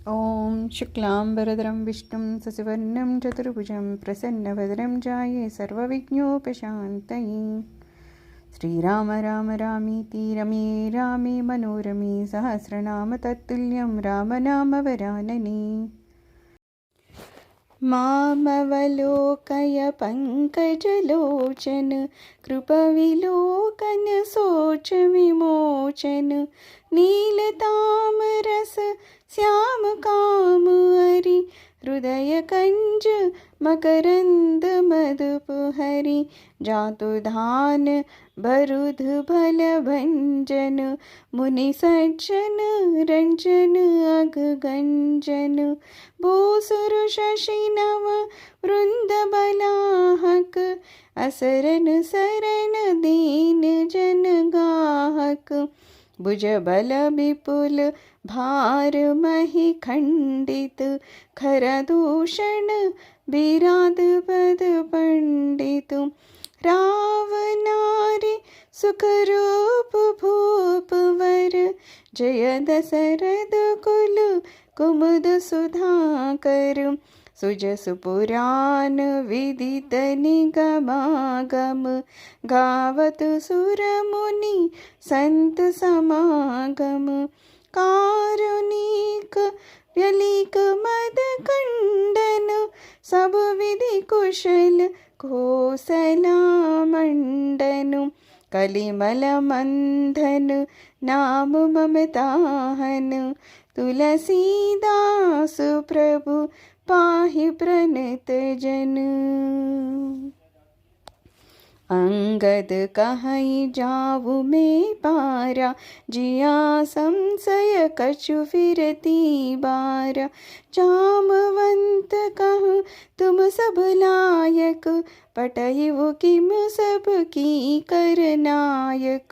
ॐ शुक्लाम्बरधरं विष्णुं शशिवर्णं चतुर्भुजं प्रसन्नवदनं ध्याये सर्वविघ्नोपशान्तये। श्रीराम राम रामीति रमे रामे मनोरमे सहस्रनाम तत्तुल्यं रामनामवरानने। मामवलोकय पङ्कजलोचन कृपविलोकन शोचविमोचन नीलतामरस श्यामकाम हरि हृदयकञ्ज मकरन्द मधुपहरि जातुधान बरुध भल भंजन मुनि सज्जन रंजन अघगंजन भूसुर शशि नव वृंद बलाहक असरन सरन दीन जन गाहक भुज बल विपुल भार महि खंडित खर दूषण विराद पद पंडित रावनारी सुखरूप भूप वर जय दशरथ कुल कुमुद सुधाकर सुजसु पुराण विदित निगमागम गावत सुर मुनि संत समागम कारुणिक व्यलिक मद खंडन सब विधि कुशल कोसला मंडन कलिमल मंधन नाम ममताहन तुलसीदास प्रभु पाहि प्रणत जन। अंगद कहई जाऊ में पारा जिया संशय कछु फिरती बारा जामवंत कहूँ तुम सब लायक पटयु किम सब की करनायक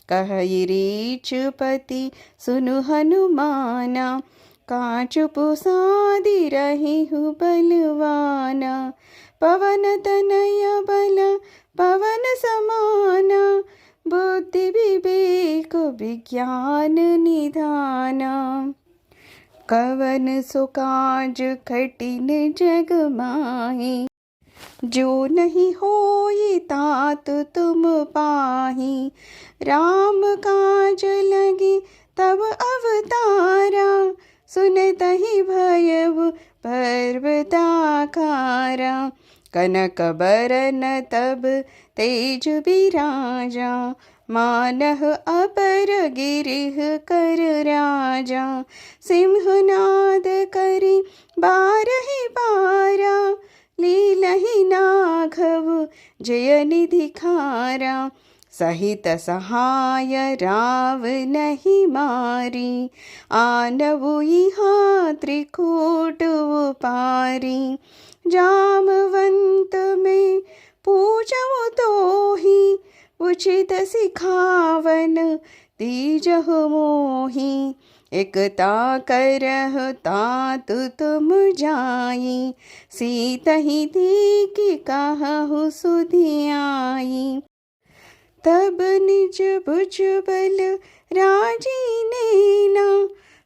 कहई रीछपति सुनु हनुमाना काचु पुसादी रही हूँ बलवाना पवन तनय बल पवन समाना बुद्धि विवेक विज्ञान निधाना कवन सुकाज कठिन जग माही जो नहीं होई तात तुम पाही राम काज लगी तब अवतारा सुनत ही भयउ पर्वताकारा कनक बरन तब तेज विराजा मानह अपर गिरिह कर राजा सिंहनाद करी बारहि पारा लीलहि नाघव जय निधि खारा सहित सहाय राव नहीं मारी आनवु इहाँ त्रिकूट पारी जामवंत में पूजऊ तोहि उचित सिखावन तीजहु मोहि एकता करह तात तुम जाई सीतहि की कहु सुधियाई तब निज भुज बल राजीनेना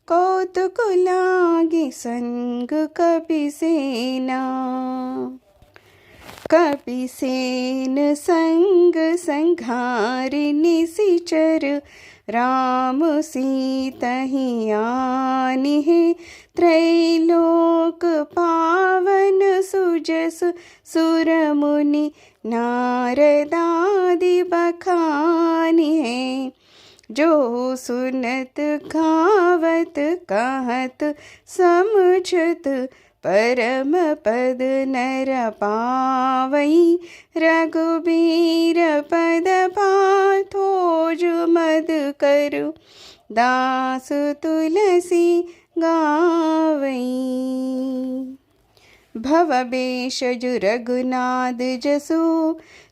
कौतुक लागे संग कपिसेना कपिसेन संग संघारि निशिचर राम सीतहि आनिहे त्रैलोक पावन सुजस सुर मुनि नारदादि बखानिहे जो सुनत गावत कहत समझत परम पद नर पावई रघुबीर पद पाथोज मद करु दास तुलसी गावई भवभेषज रघुनाथ जसु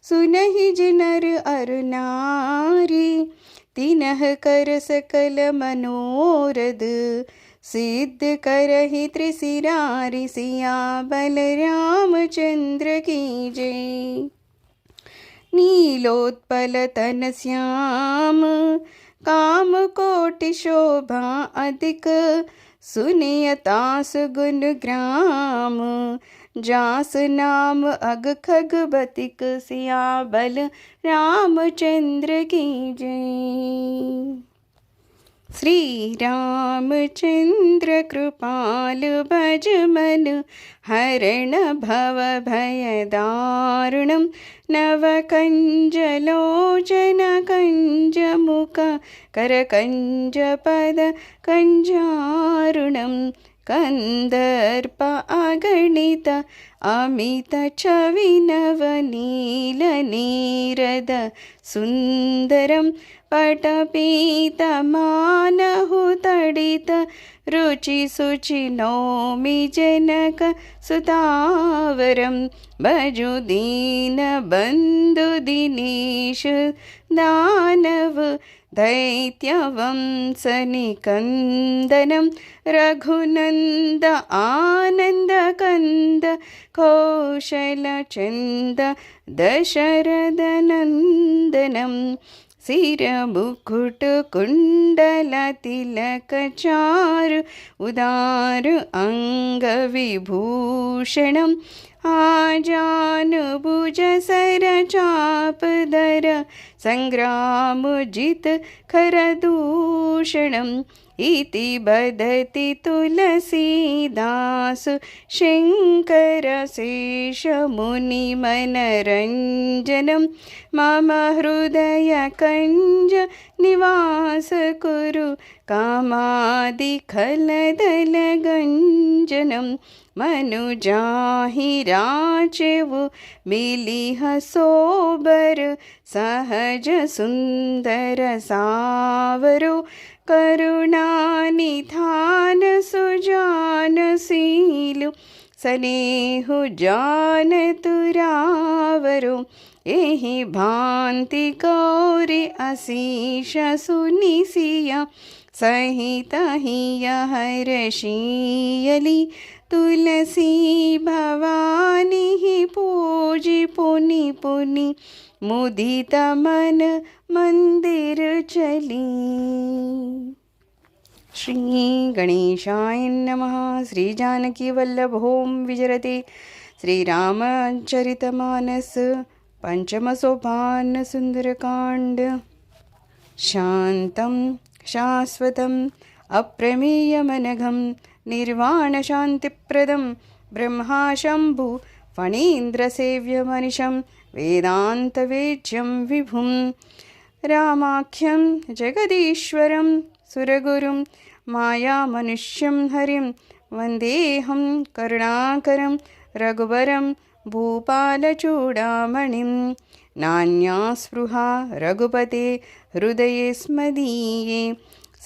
सुनहि जिनर अरु नारी तिनह कर सकल मनोरथ सिद्ध करहि त्रिशिरारि सिया बलरामचंद्र की जय। नीलोत्पल तन श्याम काम कोटि शोभा अधिक सुनिय तास गुण ग्राम, जास नाम अग खग बतिक सियाबल रामचंद्र की जय। श्री रामचंद्र कृपाल भज मन, हरण भव भय दारुणम, नव कंज लोचन कंज मुख, कर कंज पद कंजारुणम, कंदर्प अगणित अमित छवि नव नील नीरद सुंदरम, पटपीत मानहु तडित रुचि सुचि नौमि जनक सुतावरम, भजु दीन बंधु दिनेश दानव, दैत्य वंश निकंदनम, रघुनंद आनंद कंद कौशल चंद दशरथ नंदनम, सिर मुकुट कुंडल तिलक चारु, उदार अंग विभूषणम, आजान भुज सर चाप दर, संग्राम जित खर दूषणम, इति बदति तुलसीदास शंकर शेष मुनि मनरंजनम, मम हृदय कंज निवास कुरु, कामादि खलदल गंजनम, मनुजाहि राचेवु मिलिह सोबर, सहज सुंदर सावरो, करुणा निधान सुजान सीलु, स्नेहु जान तुरावरो, एहि भांति गौरी असीष सुनिसिया, सहित हिय हर्षियली, तुलसी भवानी पूजी पुनि पुनि, मुदित मन मंदिर चली। श्री गणेशाय नमः। श्री जानकी वल्लभ होम विजरते। श्री रामचरितमानस पंचम सोपान सुंदरकांड। शांतं शाश्वतं अप्रमेयमनघं, निर्वाण शांतिप्रदं ब्रह्मा शंभु फणीन्द्रसेव्यमनिशं, वेदान्तवेद्यं विभुं रामाख्यं जगदीश्वरं, सुरगुरुं मायामनुष्यं हरिं, वन्देऽहं करुणाकरं रघुवरं भूपालचूडामणिं, नान्या स्पृहा रघुपते हृदये स्मदीये,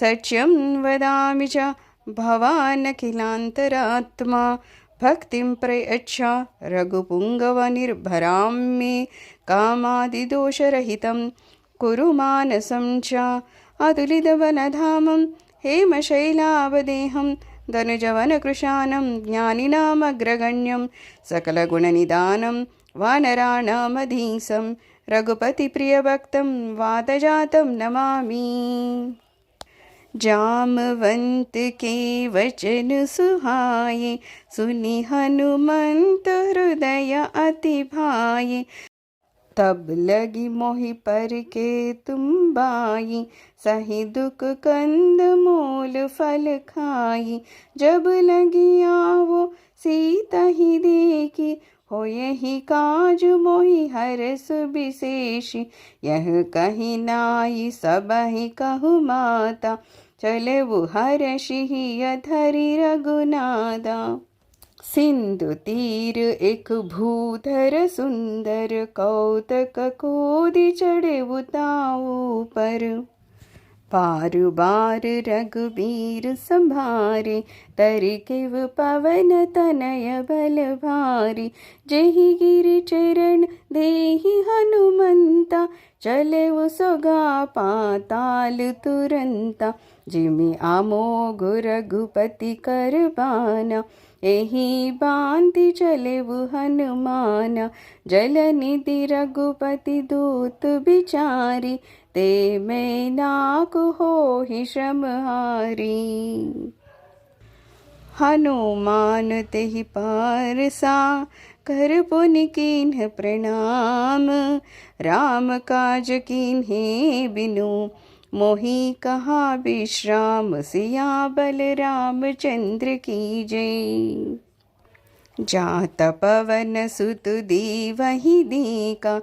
सत्यं वदामि च भवानखिलान्तरात्मा, भक्तिं प्रयच्छ रघुपुङ्गवनिर्भरां मे, कामादिदोषरहितं कुरु मानसं च, अतुलितवनधामं हेमशैलावदेहं, धनुजवनकृशानं ज्ञानिनामग्रगण्यं, सकलगुणनिदानं वानराणामधीशं, रघुपतिप्रियभक्तं वातजातं नमामि। जामवंत के वचन सुहाए, सुनि हनुमंत हृदय अति भाए, तब लगी मोहि पर के तुम बाई, सही दुख कंद मूल फल खाई, जब लगी आवो सीता ही देखी, हो यही काज मोहि हरस विशेषी, यह कही नाई सबहि कहु माता, चले वो हर्षि धरि रघुनादा। सिंधु तीर एक भूधर सुंदर, कौतक कोदि चढ़े उताऊ पर, पारु बार रघुबीर संभारे, तरिकेव पवन तनय बल भारी, जेहि गिरि चरण देहि हनुमंता, चले वो सोगा पाताल तुरंता, जिमि आमोघ रघुपति करबाना, एहि बांति चले वो हनुमाना, जलनिधि रघुपति दूत बिचारी, ते मैं नाक होहि श्रमहारी। हनुमान तेहि पारसा, कर पुनि कीन्ह प्रणाम। राम काज कीन्हे बिनु, मोहि कहा विश्राम। सियाबल रामचंद्र की जय। जात पवन सुत देवहि देका,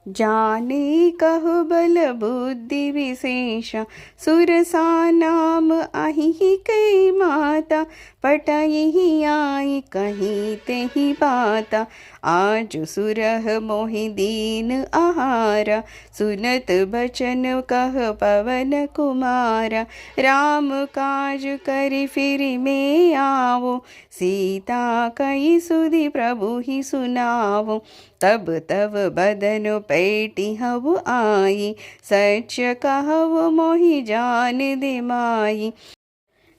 जाने कहु बल बुद्धि विशेषा। सुरसा नाम अहि कै माता, पटहि आई कहीं तेहि बाता। आज सुरह मोहि दीन आहारा, सुनत बचन कह पवन कुमारा। राम काज करि फिरि में आवो, सीता कई सुधि प्रभु ही सुनावो। तब तब बदन पैटी हव आई, सच कहव मोहि जान दे माई।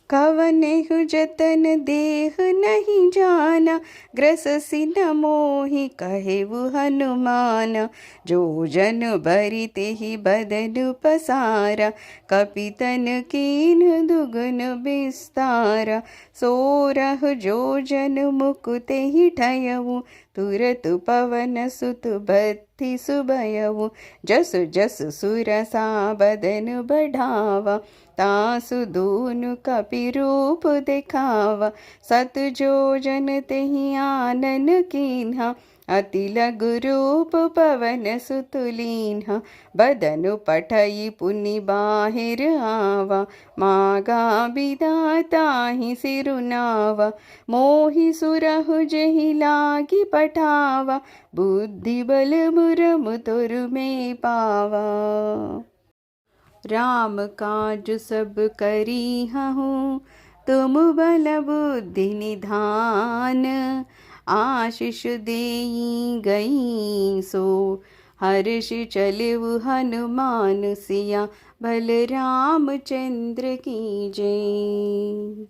कवनेहु जतन देह नहीं जाना, ग्रससि न मोहि कहेउ हनुमाना। जो जन बरि तेहि बदन पसारा, कपितन कीन्ह दुगुन बिस्तारा। सोरह जो जन मुकुते ही ठयऊ, तुरत पवन सुत बत्ति सुबयऊ। जस जस सुरसा बदन बढ़ावा, तासु दूनु कपि रूप दिखावा। सत जो जन तेहि आनन कीन्हा, अति लघु रूप पवन सुत लीन्हा। बदनु पठई पुनि बाहिर आवा, मागा बिदा ताहि सिरुनावा। मोहि सुरहु जेहि लागी पठावा, बुद्धि बल मुरमु तुरु में पावा। राम काज सब करिहहु, तुम बल बुद्धि निधान। आशीष देई गई सो, हर्ष चलिउ हनुमान सिया। भल रामचंद्र की जय।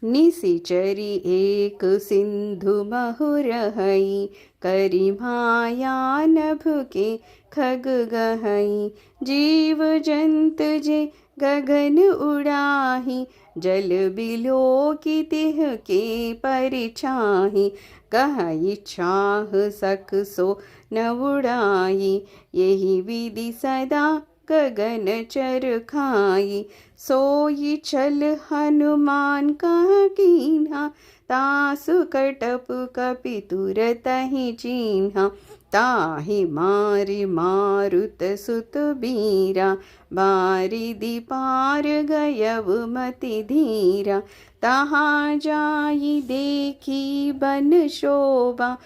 निशिचरी एक सिंधु महुरहई, करि माया नभ के खग गहई। जीव जंत जे गगन उड़ाही, जल बिलो की तिह के परिछाही। कहि छाह सक सो न उड़ाई, यही विधि सदा गगन चर खाई। सोई चल हनुमान कह कीन्हा, तासु कटप कपि तुरतहि चीन्हा। ताहि मारि मारुत सुत बीरा, बारिधि पार गयव मति धीरा। तहाँ जाई देखी बन शोभा,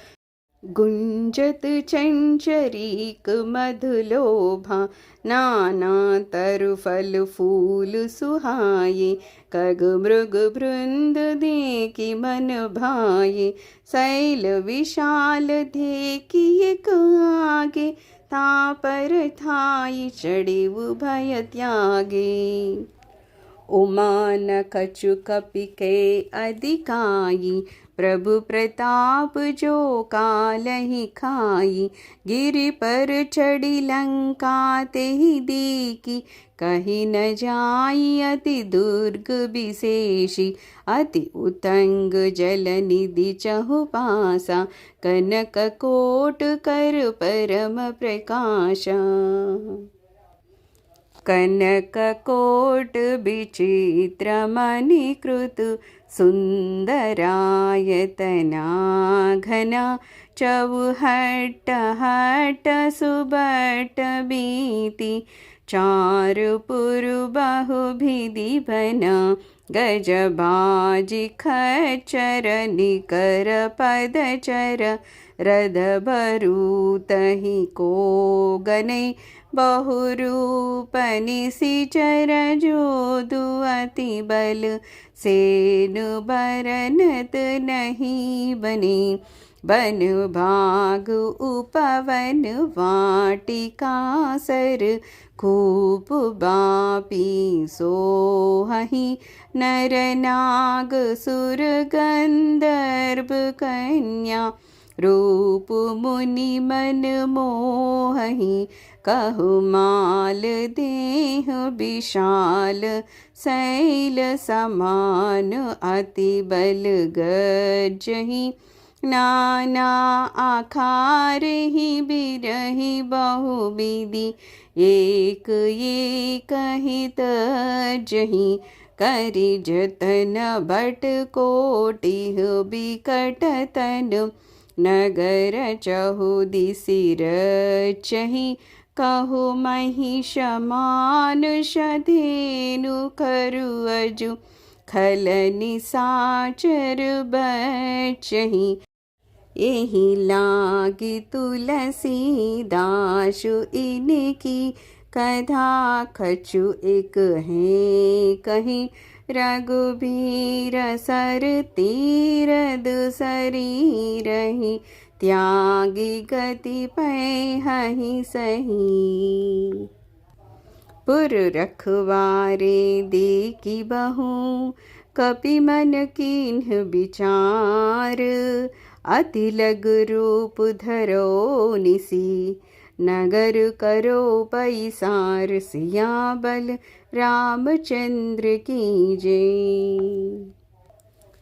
गुंजत चंचरीक मधुलोभा। नाना तरु फल फूल सुहाये, खग मृग वृंद देखि मन भाये। शैल विशाल देखि एक आगे, तापर थाई चढ़िउ भय त्यागे। उमा न कछु कपि के अधिकाई, प्रभु प्रताप जो कालहि खाई। गिरि पर चढ़ी लंका तेहि देखी, कहीं न जाई अति दुर्ग विशेषी। अति उतंग जल निधि चहु पासा, कनक कोट कर परम प्रकाशा। कनक कोट विचित्र मणिकृत, सुंदरायतना घना। चौहट हट सुबट बीति, चारुपुर बहुभिधि बना। गजबाजी खच्चर निकर पदचर, रदबरूतहि को गनै। बहुरूप निशिचर जोदु अति बल, सेनु बरनत नहीं बने। बन भाग उपवन वाटिका सर, खूप बापी सोहहि। नर नाग सुर गंधर्व कन्या, रूप मुनि मन मोहहि। कहु माल देह विशाल शैल समान अति बल गजहि नाना आखार ही बिरही बहुविधि एक एक हित जही करि जतन बट कोटिह बिकट तन नगर चहुदिसि रचहि कहु महिष मानुष धेनु करु अजु खल निसाचर बचहि एहि लागी तुलसी दासु इनकी कथा खचु एक है कहीं रघुबीर सर तीर दुसरी रही त्यागी गति पै सही पुर रखवारे देखी बहू कपि मन कीन्ह विचार अति लग रूप धरो निसी नगर करो पैसार सियाबल रामचंद्र की जय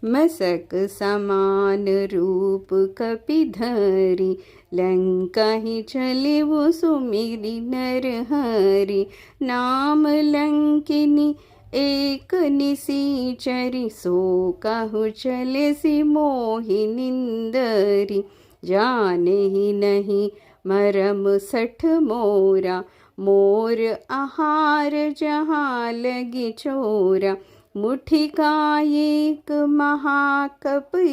मसक समान रूप कपि धरि लंका ही चले वो सुमिरि नर हरि नाम लंकिनी एक निसीचरी सो कहु चले सि मोहि निंदरी जाने ही नहीं मरम सठ मोरा मोर आहार जहाँ लगी चोरा मुठी का एक महाकपिहानी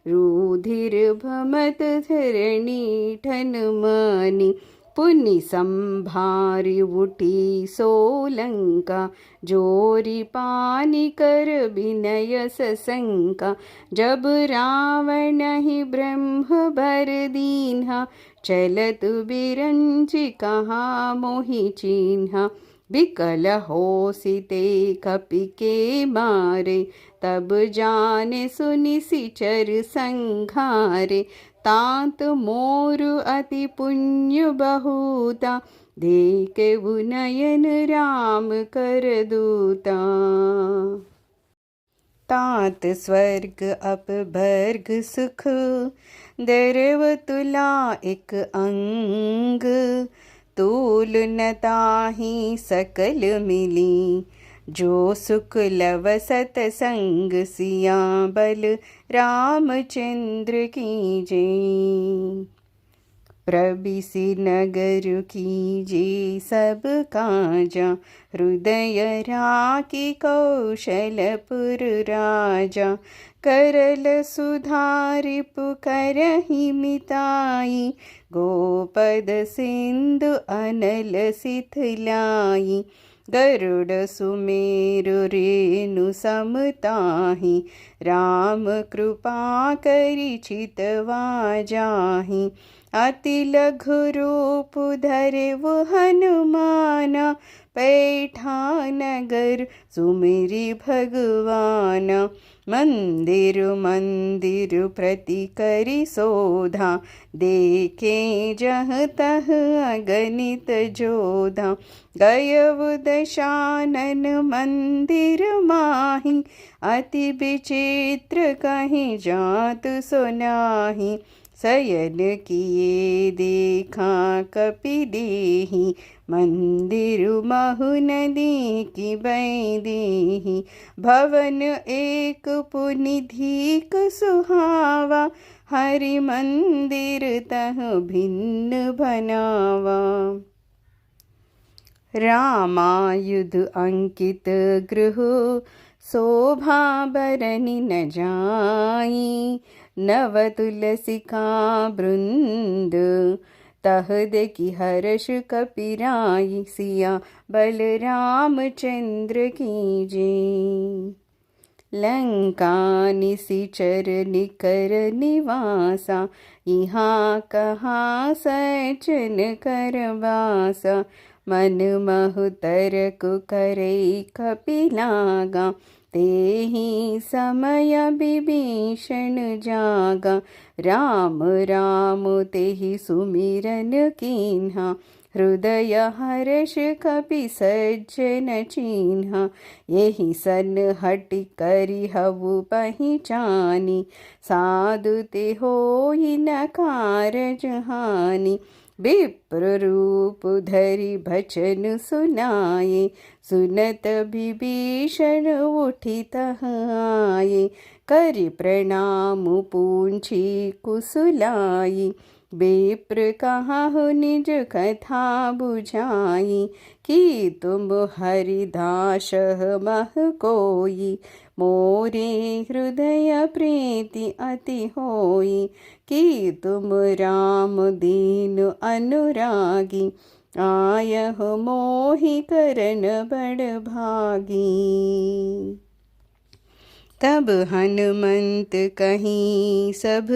रुधिर भमत धरणी ठन मनी पुनि संभारी उठी सोलंका जोरी पानी कर विनय सशंका जब रावण ही ब्रह्म भर दीन्हा चलत बिरंची कहाँ मोहि चिन्हा बिकल होसिते कपि के मारे तब जाने सुनि सिचर संघारे तात मोर अति पुण्य बहुता देखे नयन राम कर दूता तात स्वर्ग अपभर्ग सुख दरव तुला एक अंग तूल न ताहि सकल मिली जो सुख लव सतसंग सिया बल रामचंद्र की जय प्रबिसि नगर कीजे सब काजा हृदय राखी कौशलपुर राजा करल सुधारि पुकरहि मिताई गोपद सिंधु अनल सिथलाई गरुड़ सुमेरु रेणु समताहि राम कृपा करि चितवा जाहि अति लघु रूप धरे वो हनुमाना पैठा नगर सुमिरि भगवाना मंदिर मंदिर प्रति करि शोधा देखे जह तह अगणित जोधा गयव दशानन मंदिर माहि अति विचित्र कहीं जात सुनाहि शयन किए देखा कपि देहि मंदिर महु नदी की बैदेहि भवन एक पुनिधिक सुहावा हरि मंदिर तह भिन्न बनावा रामायुध अंकित गृह शोभा बरनि न जाई नव तुलसी का वृंद तह देखि हर्ष कपिराई सिया बल रामचंद्र की जय लंका निशिचर निकर निवासा यहाँ कहाँ सचन करवासा मन महु तरक करे कपिलागा तेहि समय विभीषण जागा राम राम तेहि सुमिरन कीन्हा हृदय हर्ष कपि सज्जन चिन्ह, यही सन हटि करि हवु पहिचानी, साधु ते होई न कारज हानि। विप्र रूप धरि बचन सुनाए, सुनत विभीषण उठि तह आए, करि प्रणाम पूंछि कुशुलाइ। विप्र कहाहु निज कथा बुझाई, कि तुम हरिदास मह कोई, मोरे हृदय प्रीति अति होई, कि तुम राम दीन अनुरागी, आयहु मोहि करन बड़ भागी। तब हनुमंत कहीं सब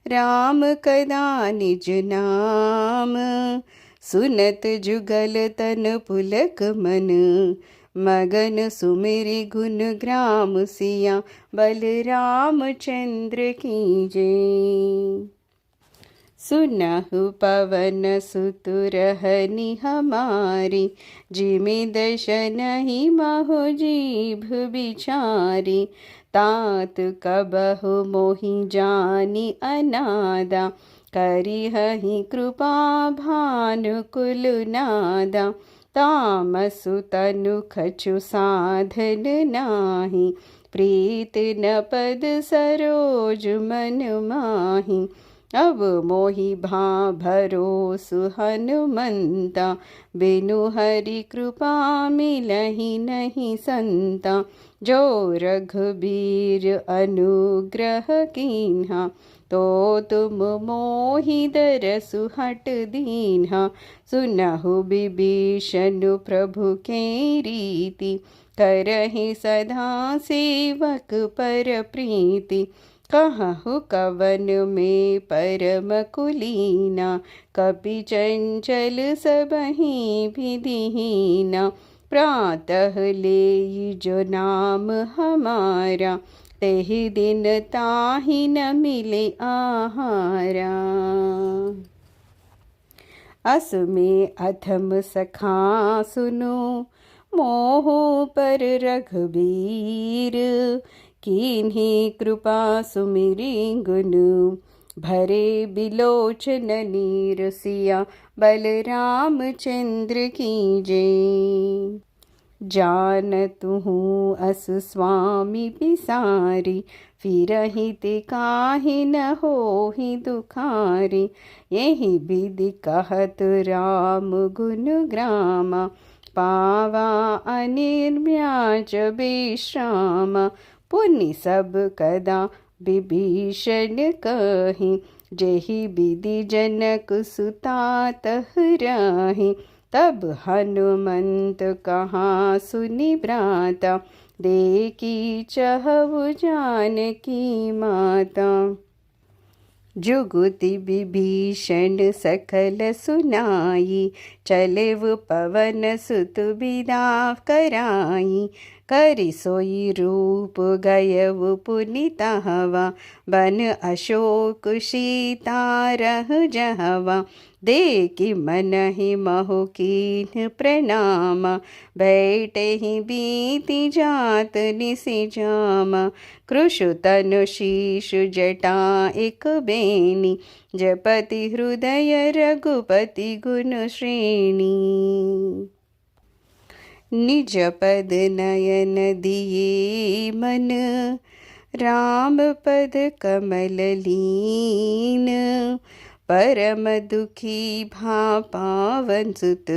राम कदा निज नाम, सुनत जुगल तन पुलक मन, मगन सुमिरि गुण ग्राम सिया, बलराम चंद्र की जय। सुनहु पवन सुत रहनि हमारी, जिमि दशनहि महु जीभ बिचारी, तात कबहु मोहि जानि अनादा, करिहहि कृपा भानुकुल नादा। तामसु तनु खचु साधन नाही, प्रीत न पद सरोज मन माही, अब मोहि भा भरोसु हनुमंता, बिनु हरि कृपा मिलहि नहीं संता। जो रघुबीर अनुग्रह कीन्हा, तो तुम मोहि दरसु हट दीन्हा। सुनहु विभीषण प्रभु के रीति, करहि सदा सेवक पर प्रीति। कहहु कवन में परम कुलीना, कपि चंचल सबहि विधिहीना। प्रातः लेई जो नाम हमारा, तेहि दिन ताहि न मिले आहारा। अस में अथम सखा सुनो, मोह पर रघुबीर, कीन्ही कृपा सुमिरि गुण, भरे बिलोचन नीर सिया, बलराम चंद्र की जय। जानतु हूँ अस स्वामी पिसारी, फिरहि ते काहि न होहि दुखारी। यही विधि कहत राम गुण ग्रामा, पावा अनिर्व्याज विश्राम। पुनि सब कदा विभीषण कहि, जेहि विधि जनक सुता तह राहि। तब हनुमंत कहा सुनि भ्राता, देखी चहु जानकी माता। जुगुति विभीषण सकल सुनाई, चलेव पवन सुत बिदा कराई। करि सोई रूप गयव पुनि तहवा, बन अशोक सीता रह जहवा। देखि मनहि महु कीन्ह प्रणाम, बैठहि बीति जात निसि जामा। कृशु तनु शीशु जटा एक बेनी, जपति हृदय रघुपति गुण श्रेणी। निज पद नयन दिए मन, राम पद कमल लीन। परम दुखी भा पावन सुत,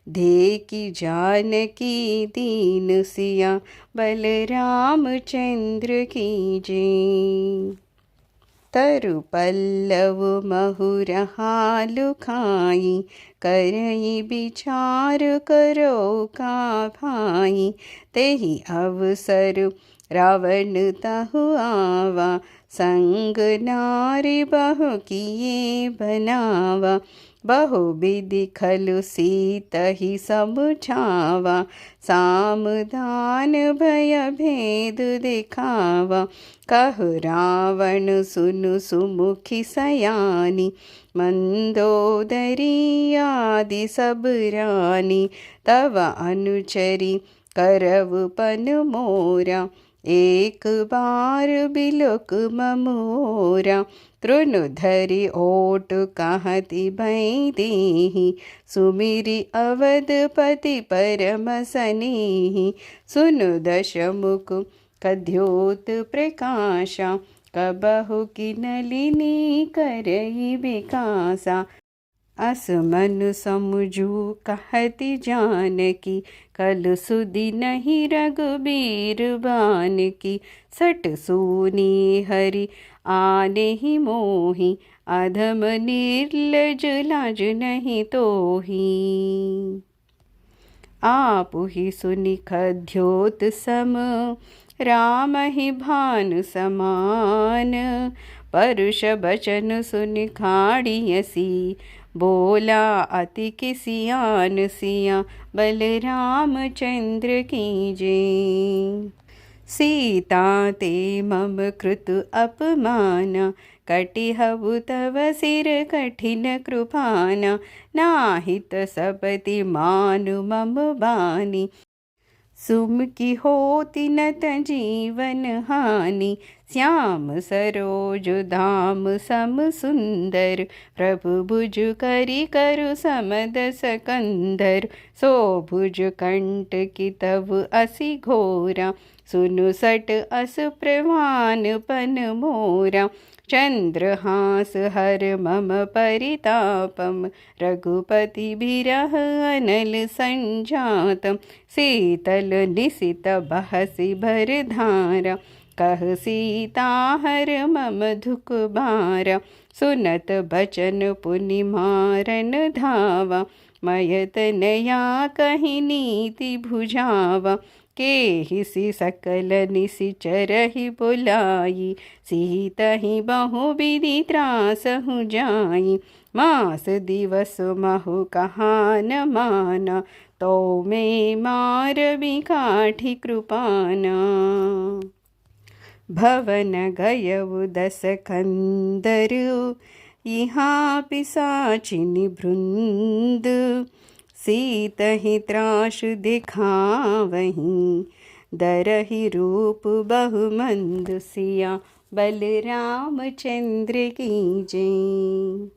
देखि जानकी दीन सिया, बलराम चंद्र की जय। तरु पल्लव महुरहालु खाई, करई विचार करो का भाई। तेहि अवसर रावण तहु आवा, संग नारी बहु किए बनावा। बहुविधि खलु सीतहि समुझावा, सामधान भय भेद दिखावा। कहु रावण सुनु सुमुखी सयानी, मंदोदरी आदि सब रानी। तव अनुचरी करव पन मोरा, एक बार बिलोक ममोरा। तृण धरि ओट कहति भई देहि, सुमिरि अवधपति परम सनेहि। सुनु दशमुख कद्योत प्रकाशा, कबहु किनलिनी करई विकासा। अस मनु समुझू कहति जानकी, कल सुदि नहीं रघुबीर बानकी। सट सूनी हरि आने ही मोहि, अधम निर्लज लाज नहीं तोहि। आपु ही सुनि खद्योत सम, राम ही भानु समान। परुष बचन सुनि खाड़ियसी, बोला अति किसियान सिया, बलराम चंद्र की जय। सीता ते मम कृत अपमाना, कटिहबु तव सिर कठिन कृपाना। नाहित सपति मानु मम बानी, सुमकी होती नत जीवन हानि। श्याम सरोज धाम सम सुंदर, प्रभु भुज करी करु समदस कंधर। सो भुज कंठ की तव असि घोरा, सुनु सट अस प्रवान पन मोरा। चंद्रहास हर मम परितापम, रघुपति बिरह अनल संजातम। शीतल निशित बहसि भर धारा, कह सीता हर मम दुख बारा। सुनत बचन पुनि मारन धावा, मयत नया कहि नीति भुजावा। केहिसि सकल निशिचरहि बुलाई, सीतहि बहुविधि त्रासहु जाई। मास दिवस महु कहा न माना, तो में मारबि काठि कृपाना। भवन गयउ दस कंदर, यहाँ पिशाचिनि भृंद। सीतहि त्रासु दिखावहीं, दरहि रूप बहु मंद। सिया बलराम चंद्र की जय।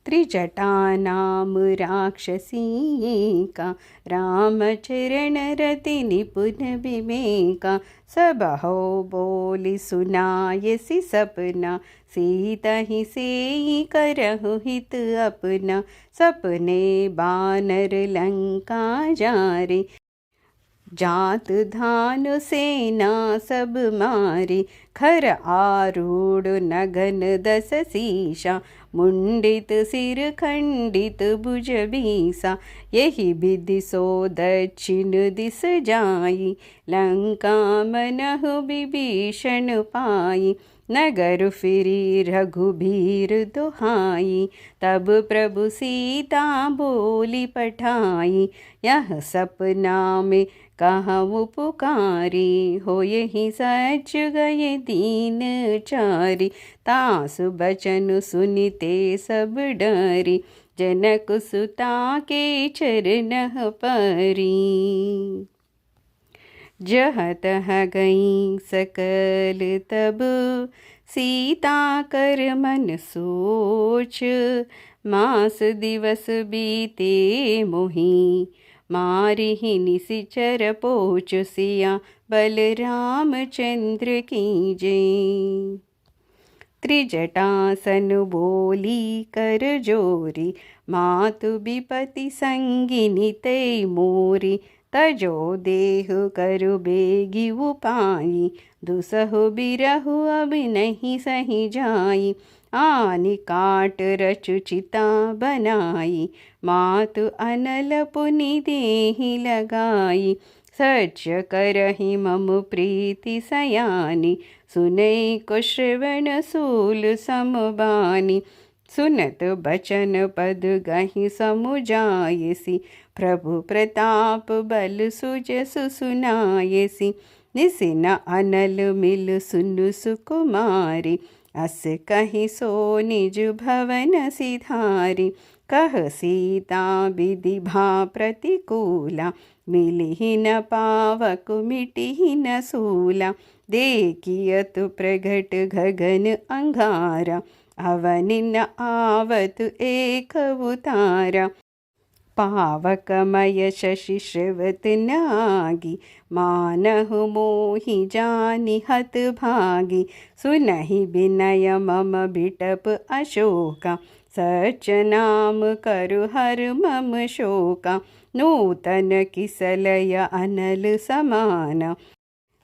त्रिजटा नाम राक्षसी एका, रामचरण रति निपुन विवेका। सबहो बोली सुनायसि सपना, सीतहि सेई करहु हित अपना। सपने बानर लंका जारे, जात धानु सेना सब मारी। खर आरूढ़ नगन दस शीशा, मुंडित सिर खंडित भुज बीसा। यही विधि सो दक्षिण दिस जाई, लंका मनहु विभीषण पाई। नगर फिरी रघुबीर दुहाई, तब प्रभु सीता बोली पठाई। यह सपना में कहूँ पुकारी, हो यही सच गए दीन चारी। तासु बचन सुनिते सब डरी, जनक सुता के चरण परी। जहाँ तहाँ गई सकल तब, सीता कर मन सोच। मास दिवस बीते मोहि, मारिहि निशिचर पोच। सिया बलराम चंद्र की जय। त्रिजटासन बोली कर जोरी, मातु विपति संगिनी ते मोरी। तजो देह करु बेगी उपाई, दुसहु बिरहु अब नहीं सही जाई। आनि काट रचु चिता बनाई, मातु अनल पुनि देहि लगाई। सच करहि मम प्रीति सयानी, सुनै को श्रवण सूल समबानी। सुनत बचन पद गहि समुजायसी, प्रभु प्रताप बल सुज सुनायसी। निसिन अनल मिल सुनु सुकुमारी, अस कहि सो निज भवन सिधारी। कह सीता विधि भा प्रतिकूला, मिलिहि न पावक मिटिहि न सूला। देखियत प्रगट गगन अंगारा, अवनि न आवत एक उतारा। पावकमय शशि श्रवत नागी, मानहु मोहि जानि हत भागी। सुनहि विनय मम बिटप अशोका, सच नाम करु हर मम शोका। नूतन किसलय अनल समाना,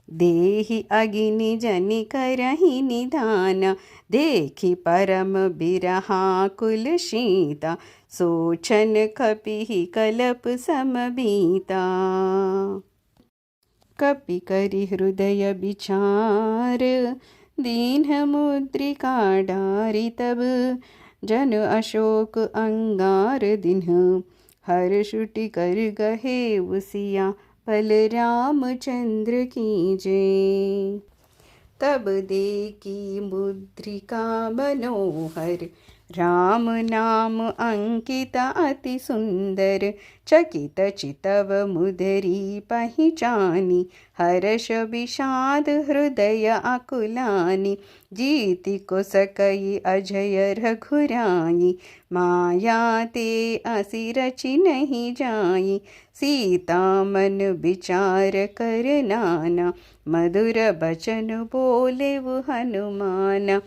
देहि अगिनि जनि करहि निधान। देखि परम बिरहाकुल शीता, सोचन कपिहि कलप समबीता। कपि करि हृदय विचार, दीन मुद्रिका डारि तब। जन अशोक अंगार दिन्ह, हर्षुटि कर गहे उसिया। पल रामचंद्र की जय। तब देखी मुद्रिका मनोहर, राम नाम अंकित अति सुंदर। चकित चितव मुदरी पहिचानी, हर्ष विषाद हृदय अकुलानि। जीति को सकई अजय रघुराई, माया ते असी रचि नहीं जाई। सीता मन विचार कर नाना, मधुर बचन बोले वो हनुमान।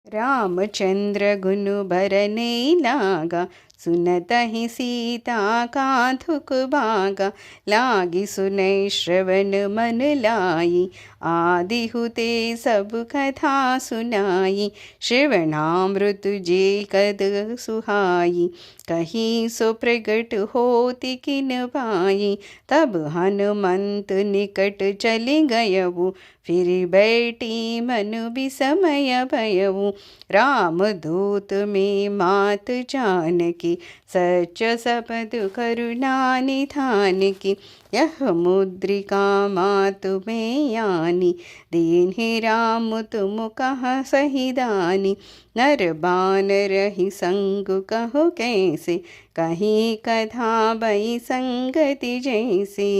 रामचंद्र गुण बरने लागा, सुनतहि सीता का थुक भागा। लागी सुनै श्रवण मन लाई, आदि हुते सब कथा सुनाई। श्रवणामृत जे कद सुहाई, कहीं सो प्रगट होति किन पाई। तब हनुमंत निकट चलि गयऊ, फिर बैठी मन विसमय भयऊ। रामदूत में मात जानकी, सच सपद करुणा निधान की। यह मुद्रिका मातु में यानी, दीन्हि राम तुम कहाँ सही दानी। नर बानर ही संग कहो कैसे, कहीं कथा बई संगति जैसी।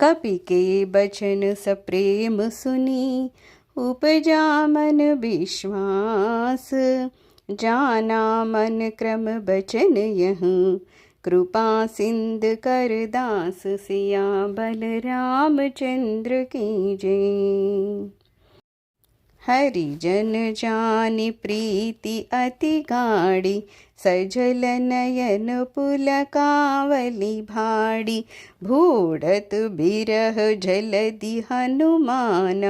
कपि के बचन सप्रेम सुनी, उपजा मन विश्वास। जाना मन क्रम बचन यह, कृपा सिंध कर दास। सिया बल रामचंद्र की जय। हरिजन जानि प्रीति अति गाढ़ी, सजल नयन पुलकावली भाड़ी। भूढ़त बिरह जलधि हनुमान,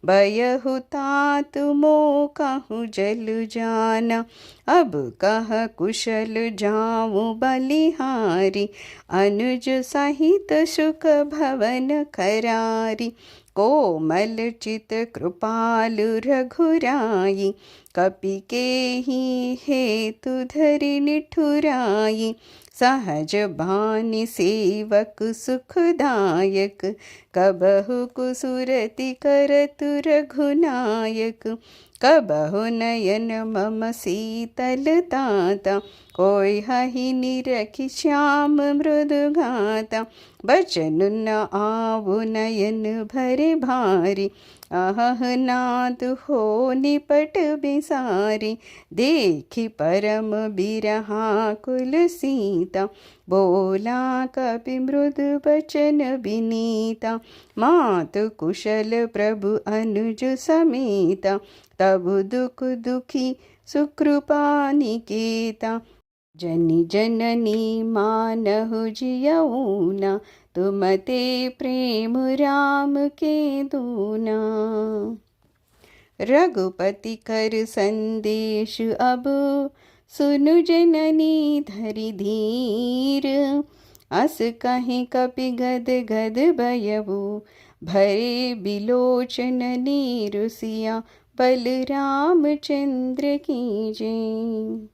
भयहु तात मोकहु जल जाना। अब कह कुशल जाऊँ बलिहारी, अनुज सहित सुख भवन करारी। कोमल चित कृपालु रघुराई, कपि के ही हेतु धरि निठुराई। सहज भानि सेवक सुखदायक, कबहु कुसुरति करतु रघुनायक। कबहु नयन मम शीतल ताता, कोई हहि निरखि श्याम मृदु घाता। बचन न आव नयन भरे भारी, अहह नाथ हो निपट बिसारी। देखि परम बिरहाकुल सीता, बोला कपि मृदु बचन विनीता। मातु कुशल प्रभु अनुज समेता, तब दुख दुखी सुकृपा निकेता। जनि जननी मानहु जियऊना, तुम ते प्रेम राम के दूना। रघुपति कर संदेश अब, सुनु जननी धरि धीर। अस कहीं कपि गद गद भयऊ, भरे बिलोचन नीरु सिया। बलरामचंद्र की जय।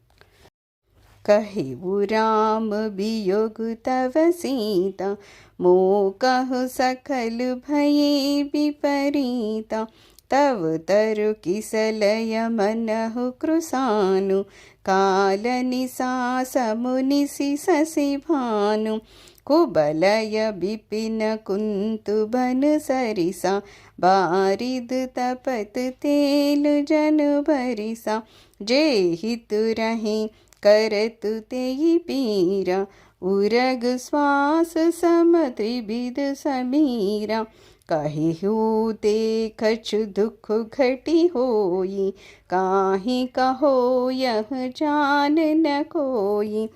कहिबु राम वियोग तव सीता, मोकहु सकल भये विपरीता। तव तरु किसलय मनहु कृसानु, काल निसा समुनिसि शशि भानु। कुबलय विपिन कुन्तु बन सरिसा, बारिद तपत तेल जन बरिसा। जे हितु रहे करत तेहि पीरा, उरग श्वास सम त्रिविध समीरा। कहिहु ते कछु दुख घटी होई, काहि कहो यह जान न कोई।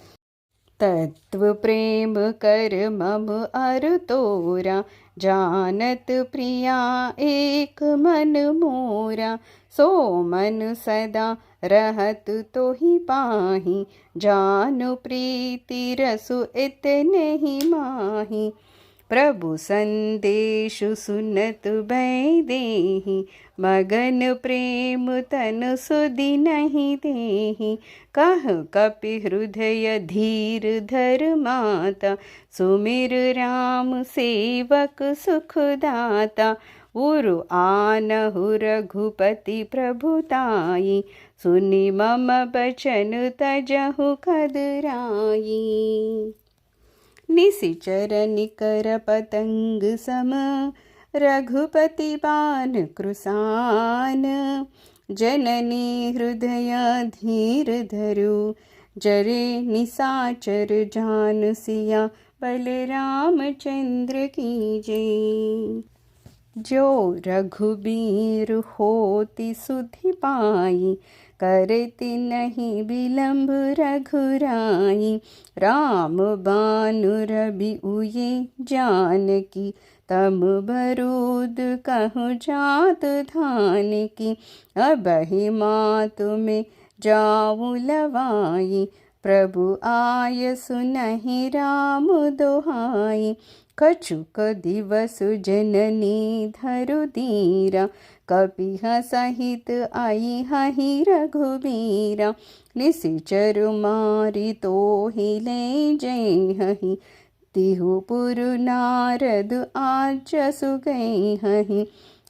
तत्व प्रेम कर मम अर तोरा, जानत प्रिया एक मन मोरा। सो मन सदा रहत तोहि पाहि, जानु प्रीति रसु इतने ही माहि। प्रभु संदेशु सुनत भय देहि, मगन प्रेम तन सुधि नहीं देहि। कह कपि हृदय धीर धर माता, सुमिर राम सेवक सुख दाता। उरु आनहु रघुपति प्रभुताई, सुनि मम बचन तजहु कदराई। निशिचर निकर पतंग सम, रघुपति बान कृसान। जननी हृदय धीर धरु, जरे निशाचर जान सिया। बलरामचंद्र की जय। जो रघुबीर होति सुधि पाई, करति नहीं विलंब रघुराई। राम बानुर बिउये जानकी, तम बरूद कहु जात धानकी। अबहि मातु में जाऊँ लवाई, प्रभु आय सुनहि राम दोहाई। कछुक दिवस जननी धरु धीरा, कपिह सहित आई हहि रघुबीरा। निशिचरु मारि तोहि ले जैहहि, तिहु पुरु नारद आचसु गैहहि।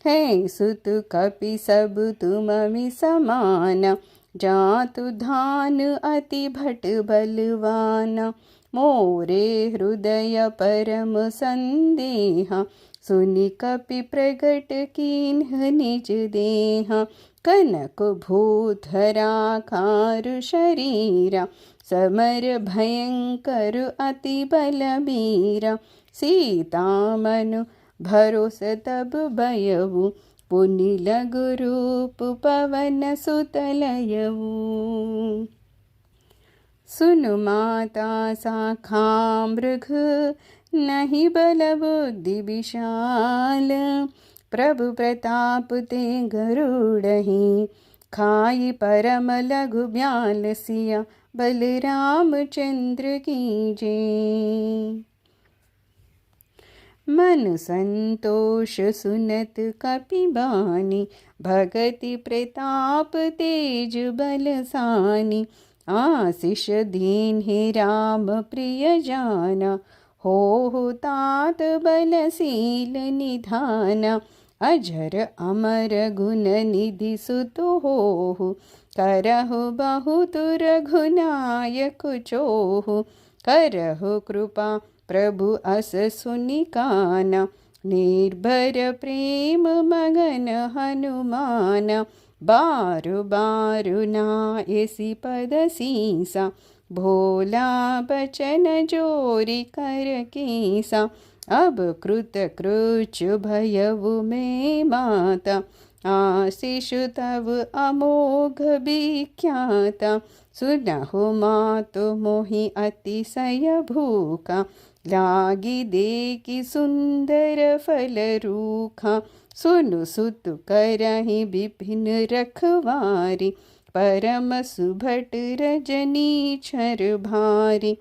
है सुत कपि सब तुममि समाना, जातु धान अति भट बलवाना। मोरे हृदय परम संदेहा, सुनि कपि प्रगट कीन्ह निज देहा। कनक भूधरा खारु शरीरा, समर भयंकर अति बलबीरा। सीता मनु भरोस तब भयउ, पुनि लघु रूप पवन सुत लयऊ। सुनु माता शाखा मृग, नहीं बल बुद्धि विशाल। प्रभु प्रताप ते गरुड़हि, खाई परम लघु ब्याल सिया। बलरामचंद्र की जय। मन संतोष सुनत कपि बानी, भगति प्रताप तेज बलसानी। आशीष दीन्हि राम प्रिय जाना, हो तात बलशील निधाना। अजर अमर गुण निधि सुत होहु, करहु बहुत रघुनायक चोहु। करहु कृपा प्रभु अस सुनि काना, निर्भर प्रेम मगन हनुमाना। बारु बारु नायसि पद सीसा, भोला बचन जोरि कर कीसा। अब कृत कृच भयउ में माता, आशीष तव अमोघ विख्याता। सुनहु मातु मोहि अतिशय भूखा, लागी देखि सुंदर फल रूखा। सुनु सुत करहि विपिन रखवारी, परम सुभट रजनी छर भारी।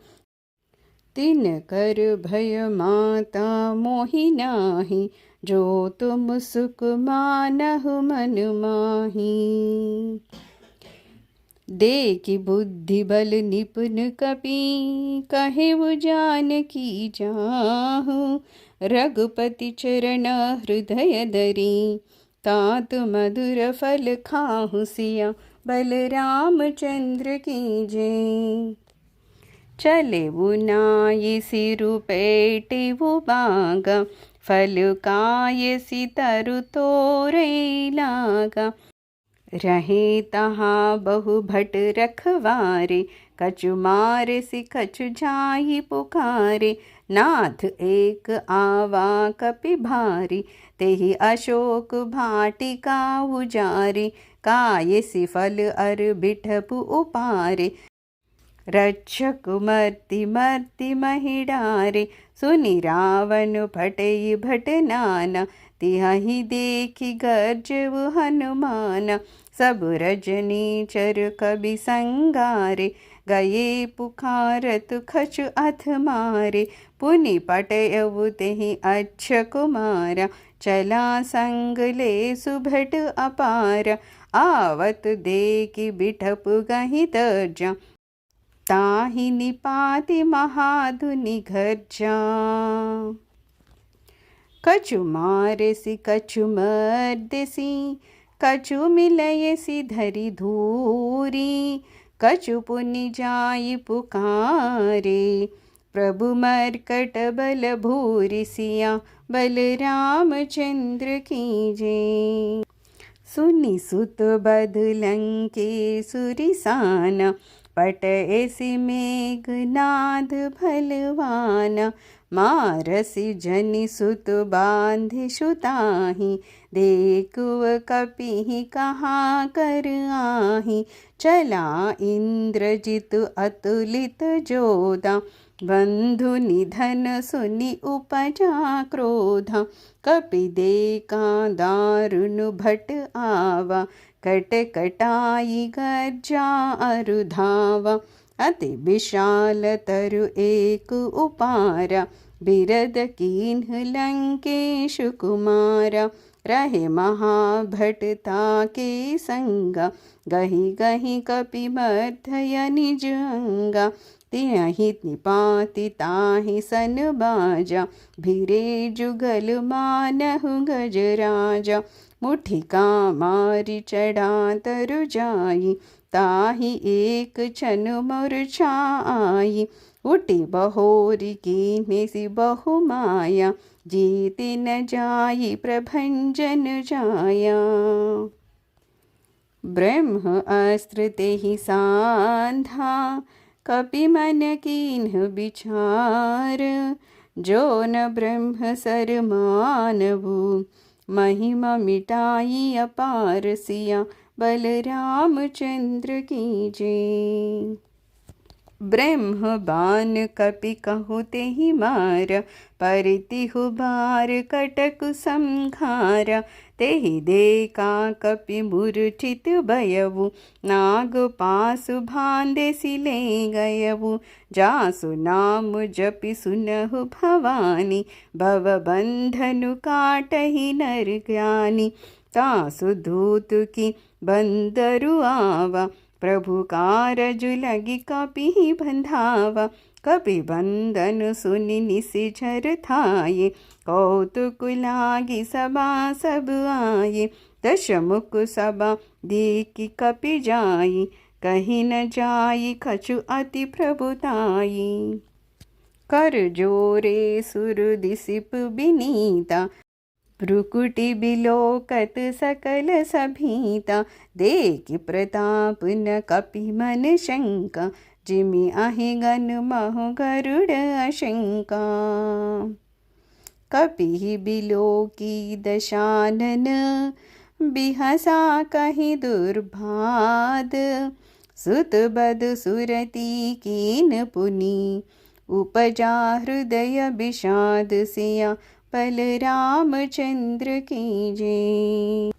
तिन कर भय माता मोहि नाही, जो तुम सुख मानहु मन माही। देखि बुद्धि बल निपुण कपि, कहे वो जानकी जाहु। रघुपति चरण हृदय धरी, तात मधुर फल खाहु सिया। बलराम चंद्र की जय। चले वो नाय सिरु पेटे वो बागा, फल काय सितरु तोरे लागा। रहे तहाँ बहु भट रखवारे, कछु मारे सि कछु जाई पुकारे। नाथ एक आवा कपि भारी, तेहि अशोक भाटिका उजारे। काय सि फल अर बिठपु उपारे, रक्षक मर्ति मर्ति महि डारे। सुनि रावण फटई भट नाना, तिहि देखि गर्जव हनुमान। सब रजनी चर कबि संगारे, गए पुकारत खचु अथ मारे। पुनि पटयउ तेहि अच्छ कुमारा, चला संग ले सुभट अपार। आवत देखि बिठप गहि तरजा, ताहि निपाति महाधुनि गर्जा। कछु मारेसि कछु मर्देसि, कछु मिलयसि धरि धूरी। कछु पुनि जाई पुकारे, प्रभु मर्कट बल भूरि सिया। बलराम चंद्र की जय। सुनि सुत बध लंकेसुरि साना, पटएसि मेघनाद भलवाना। मारसि जनि सुत बांधि सुताहि, देखुव कपिहि कहाँ कर आहि। चला इंद्रजित अतुलित जोधा, बंधु निधन सुनि उपजा क्रोधा। कपि देखा दारुण भट आवा, कट कटाई गर्जा अरु धावा। अति विशाल तरु एक उपारा, बिरद कीन्ह लंकेश कुमारा। रहे महाभटता के संगा, गहि गहि कपि मर्दय निज अंगा। तिहि निपाति ताहि सन बाजा, भिरे जुगल मानहु गजराजा। मुठिका मारि चढ़ा तरु जाई, ताहि एक छन मूर्छा आई। उठी बहोरी कीन्हे सि बहु माया, जीति न जाई प्रभंजन जाया। ब्रह्म अस्त्र तेहि सांधा, कपि मन कीन्ह बिचार। जो न ब्रह्म सर मानवु, महिमा मिटाई अपार सिया। बलराम चंद्र की जय। ब्रह्म बान कपि कहु तेहि मार, परितिहु बार कटक संघार। तेहि देखा कपि मूर्छित भयउ, नाग पासु भांदेसि ले गयउ। जासु नाम जपि सुनहु भवानी, भव बंधनु काटहि नर ज्ञानी। तासु दूत की बंदरु आवा, प्रभु कारज लगी कपि बंधावा। कपि बंधन सुनि निशिचर थाये, कौतुक लागी सभा सब आये। दशमुख सभा देखि कपि जाई, कहीं न जाई कछु अति प्रभुताई। कर जोरे सुर दिसिप बिनीता, भ्रुकुटि बिलोकत सकल सभीता। देखि प्रताप न कपि मन शंका, जिमि अहि गन महु गरुड़ अशंका। कपि बिलोकी दशानन, बिहसा कहि दुर्भाद। सुत बद सुरती कीन पुनि, उपजा हृदय विषाद सिया। बलराम चंद्र की जय।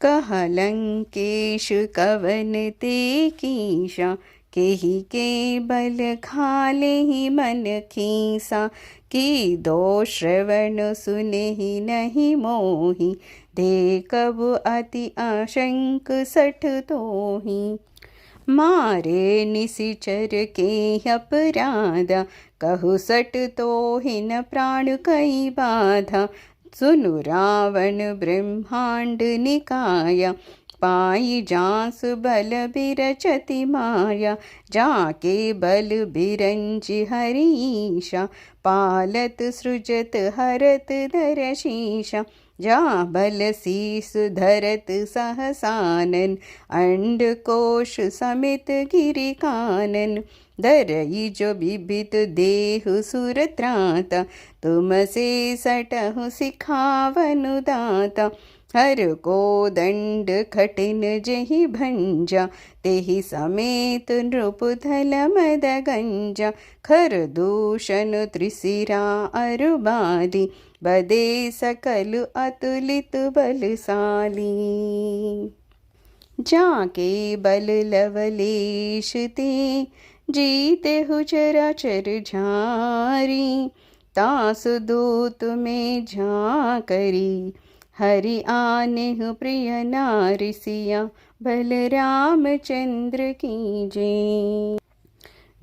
कह लंकेश कवन ते कीशा, केहि के बल घाले ही मन खीसा, की दो श्रवण सुने ही नहीं मोही, दे कब अति आशंक सठ तोही। मारे निशिचर के अपराधा, कहु सट तो हिन प्राण कई बाधा। सुनु रावण ब्रह्मांड निकाया, पाई जास बल बिरचति माया। जाके बल बिरंचि हरीशा, पालत सृजत हरत दरशीषा। जा बल शीस धरत सहसानन, अंडकोश समित गिरि कानन। दरई जो बिबित देहु सुरत्राता, तुम से सटहु सिखावनु दाता। हर को दंड कठिन जहि भंजा, तेहि समेत नृपुधल मद गंजा। खर दूषण त्रिशिरा अरुबाली, बदे सकल अतुलित बलशाली। जाके बल लवलेश ते, जीते हु चराचर झारी। तासु दूत में झाकरी, हरि आनेहु प्रिय नारिसिया। बलरामचंद्र की जय।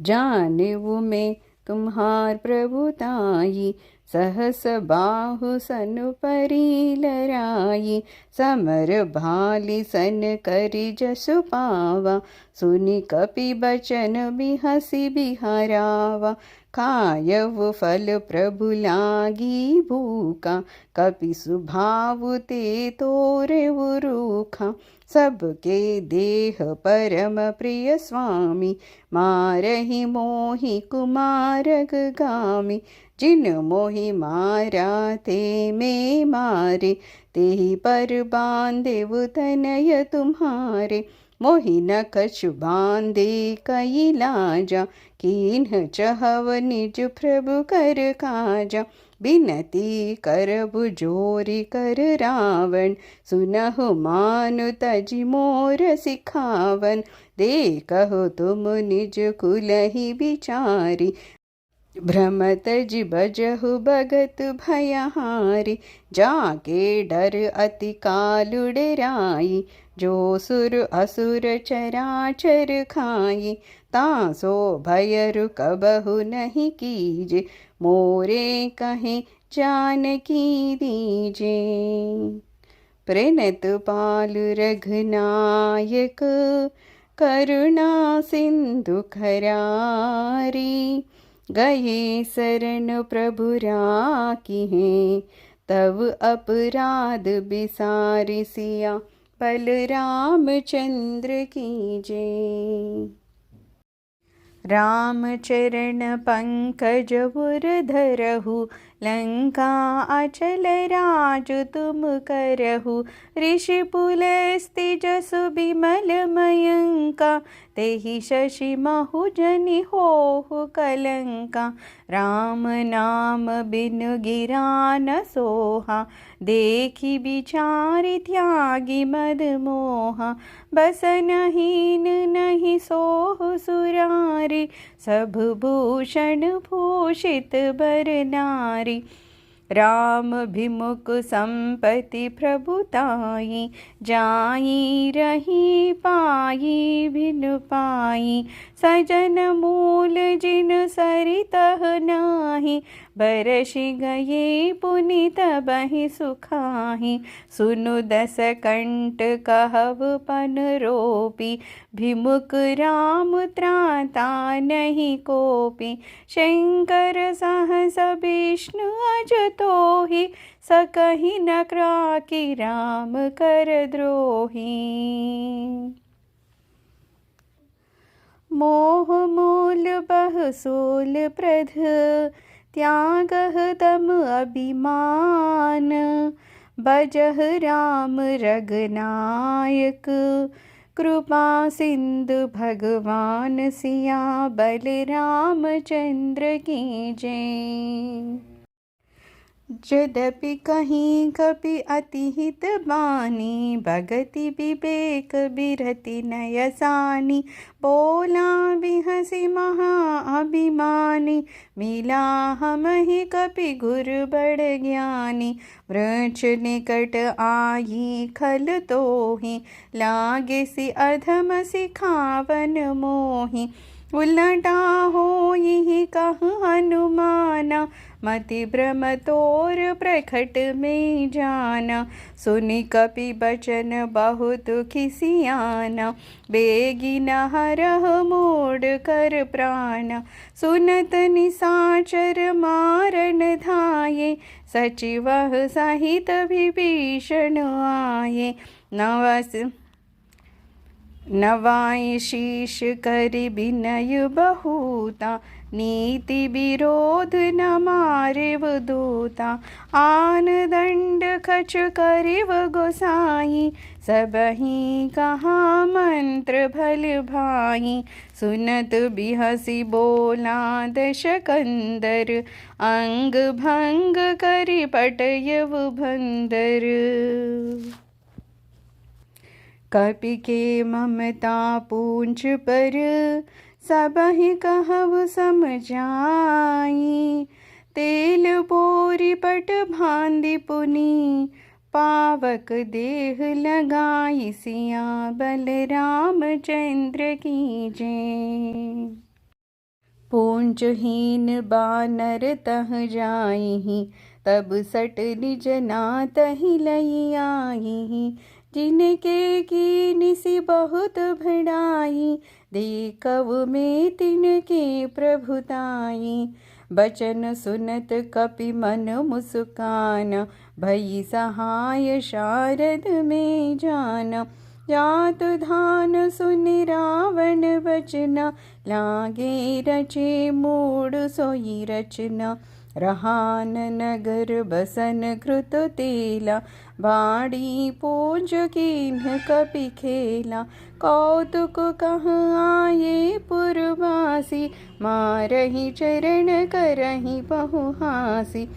जानेऊ मैं तुम्हार प्रभुताई, सहस बाहु सन परी लराई। समर भाली सन करि जसु पावा, सुनि कपि बचन बिहसि बिहरावा। खायव फल प्रभु लागी भूखा, कपि सुभावु ते तोरेउ रूखा। सबके देह परम प्रिय स्वामी, मारहि मोहि कुमारग गामी। जिन मोहि मारा ते में मारे, तेहि पर बांधेउ तनय तुम्हारे। मोहि न कछु बांधे कई लाजा, कीन्ह चहव निज प्रभु कर काजा। बिनती करबु जोरि कर रावण, सुनहु मानु तजि मोर सिखावन। देखहु तुम निज कुलहि बिचारी, भ्रम तजि बजहु भगत भयहारी। जाके डर अति कालु डेराई, जो सुर असुर चराचर खाई। तासो भय रुकबहु नहीं कीजे, मोरे कहे जानकी दीजे। प्रणत पालु रघुनायक, करुणा सिंधु खरारी। गए शरण प्रभु राखिहें, तब अपराध बिसारिसिया। बलरामचंद्र की जय। रामचरण पंकज उर धरहु, लंका अचल राज तुम करहु। ऋषि पुलस्त्य जसु बिमल मयंका, तेहि शशि महु जनि होहु कलंका। राम नाम बिनु गिरा न सोहा, देखि बिचारि त्यागी मद मोहा। बसनहीन नहीं सोहु सुरारी, सब भूषण भूषित बर नारी। राम भिमुख संपत्ति प्रभुताई, जाई रही पाई भिनु पाई। सजन मूल जिन सरितह नाही, बरसि गए पुनीत बहि सुखाहि। सुनु दस कंठ कहव पन रोपी, भिमुख राम त्राता नहीं कोपी। शंकर सहस विष्णु अज तोहि, सकहि न क्राकी राम कर द्रोही। मोह मूल बहु सूल प्रध, त्यागह तम अभिमान। बजह राम रघुनायक, कृपा सिंधु भगवान सिया। बलरामचंद्र की जय। यद्यपि कहीं कपि अतिहित बानी, भगति विवेक बिरति नयसानी। बोला बिहसी महा अभिमानी, मिला हमहि कपि गुर बड़ ज्ञानी। वृक्ष निकट आई खल तोहि, लागे सि अधम सिखावन मोहि। उलटा होई कहु हनुमाना, मति भ्रम तोर प्रखट में जाना। सुनि कपि बचन बहुत खिसियाना, बेगी हरह मोड़ कर प्राण। सुनत निशाचर मारन धाये, सचिवह सहित विभीषण आये। नवाई शीश करि विनय बहुता, नीति विरोध न मारिव दूता। आन दंड खच करिव गोसाई, सबहि कहा मंत्र भल भाई। सुनत बिहसी बोला दश कंदर, अंग भंग करि पटयव भंदर। कपि के ममता पूंछ पर, सबहि कहु समझाई। तेल बोरी पट भांति पुनि, पावक देह लगाई। सिया बलरामचंद्र की जय। पूंछहीन बानर तह जाई, तब सट निज नातहि लई आई। जिनके की निसी बहुत भड़ाई, देखव में तिनके प्रभुताई। बचन सुनत कपि मन मुस्कान, भई सहाय शारद में जान। जात धान सुनि रावण बचना, लागे रचे मूड सोई रचना। रहान नगर बसन कृत तेला, बाड़ी पूंज कीन्ह कपि खेला। कौतुक कह आये पुरवासी, मारहि चरण करहि बहुहासी।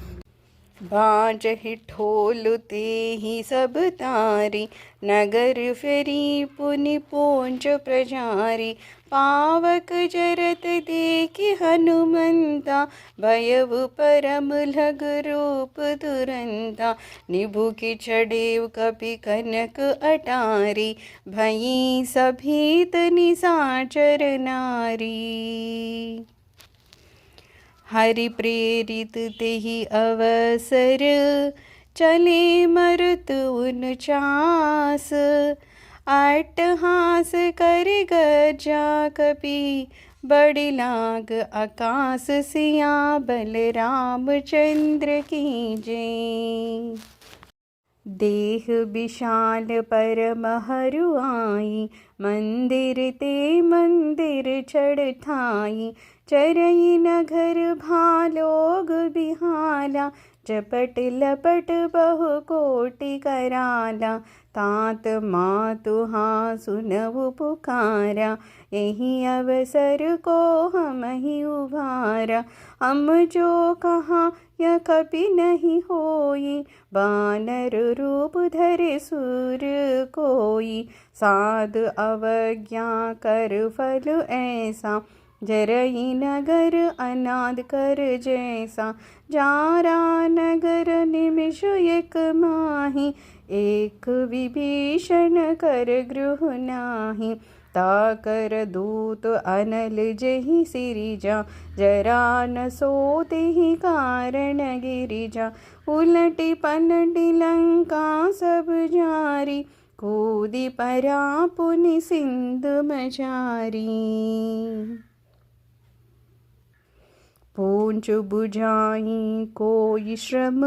बाजहि ढोल तेहि सब तारी, नगर फेरी पुनि पूंज प्रजारी। पावक जरत देखि हनुमंता, भयउ परम लग रूप दुरंता। निभुखि चढ़ेउ कपि कनक अटारी, भई सभीत निशाचर नारी। हरि प्रेरित तेहि अवसर, चले मरुत उनचास। अट्टहास करि गरजा कपि, बड़ी लाग आकाश। सिया बलरामचंद्र की जय। देह विशाल परम हरु आई, मंदिर ते मंदिर चढ़ ठाई। चरई नगर भालोग बिहाला, चपट लपट बहु कोटि कराला। तात मातुहा सुनहु पुकारा, यही अवसर को हम ही उभारा। हम जो कहा यह कपि नहीं होई, बानर रूप धरे सुर कोई। साध अवज्ञा कर फल ऐसा, जरई नगर अनाद कर जैसा। जारा नगर निमिष एक माही, एक विभीषण कर गृह नाही। ताकर दूत अनल जहि सिरिजा, जरा न सोतेहि कारण गिरिजा। उलटी पलटी लंका सब जारी, कूदि परा पुनि सिंधु मझारी। पूंछ बुझाई कोई श्रम,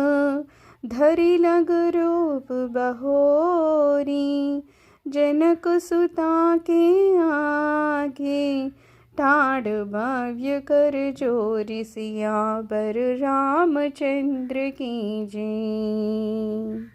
धरि लग रूप बहोरी। जनक सुता के आगे, ठाड़ भव्य कर जोरी। सियावर रामचंद्र की जय।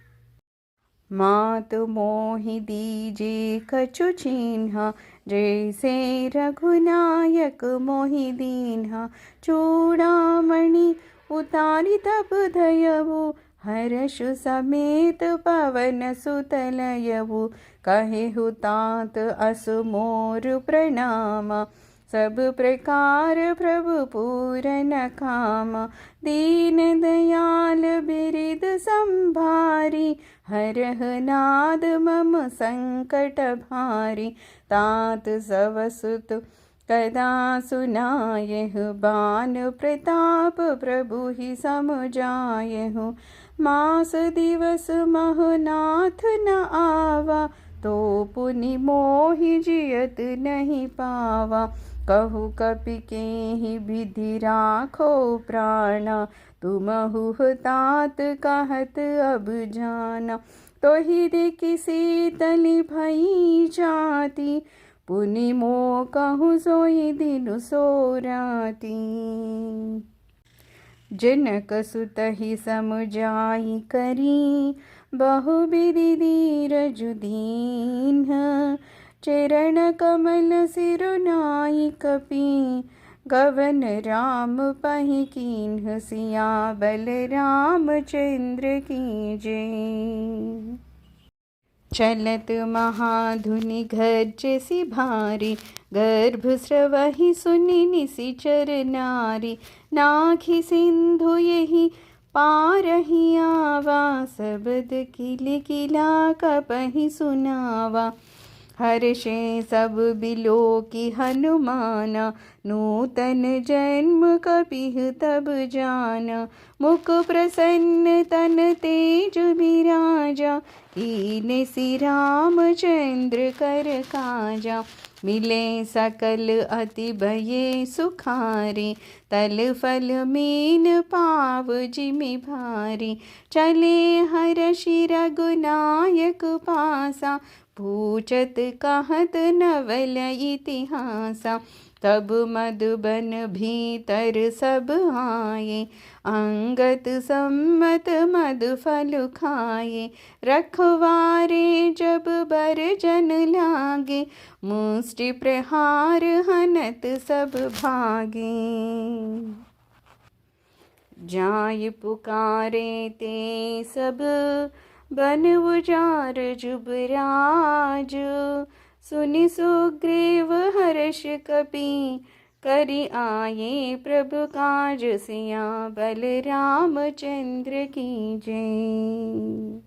मात मोहि दीजे कछु चिन्हा, जैसे रघुनायक मोहि दीन्हा। चूड़ामणि उतारी तब धयऊ हर्षु समेत पवन सुतलयऊ कहेहु तात असु मोर प्रणाम सब प्रकार प्रभु पूरन काम दीन दयाल बिरिद संभारी हरह नाद मम संकट भारी तात सवसुत कदा सुनायहु बान प्रताप प्रभु ही समझायहु मास दिवस महनाथ न आवा तो पुनि मोहि जियत नहीं पावा कहु कपि केहि विधि राखो प्राण तुमहु तात कहत अब जाना तो ही देखि शीतली भई जाती पुनि मो कहु सोई दिनु सोराती जनक सुत ही समझाई करी बहुविधि धीरज दीन चरण कमल सिरुनाई कपि गवन राम पहि कीन्ह सिया बल रामचंद्र की जय। चलत महाधुनि गर्जसि भारी गर्भ स्रवहि सुनि निशिचर नारी नाखि सिंधु यही पारहि आवा शब्द किल किला कपहि सुनावा हर्षे सब बिलो की हनुमाना नूतन जन्म कपिह तब जाना मुख प्रसन्न तन तेज विराजा कीने सि रामचंद्र कर काजा मिले सकल अति भये सुखारी तल फल मीन पाव जिमि भारी चले हर्षि रघुनायक पासा पूछत कहत नवल इतिहासा तब मधुबन भीतर सब आए अंगत सम्मत मधु फल खाए रखवारे जब बर जन लागे मुष्टि प्रहार हनत सब भागे जाय पुकारे ते सब बन उजार जुबराज सुनि सुग्रीव हर्ष कपि करि आये प्रभु काज सिया बल रामचंद्र की जय।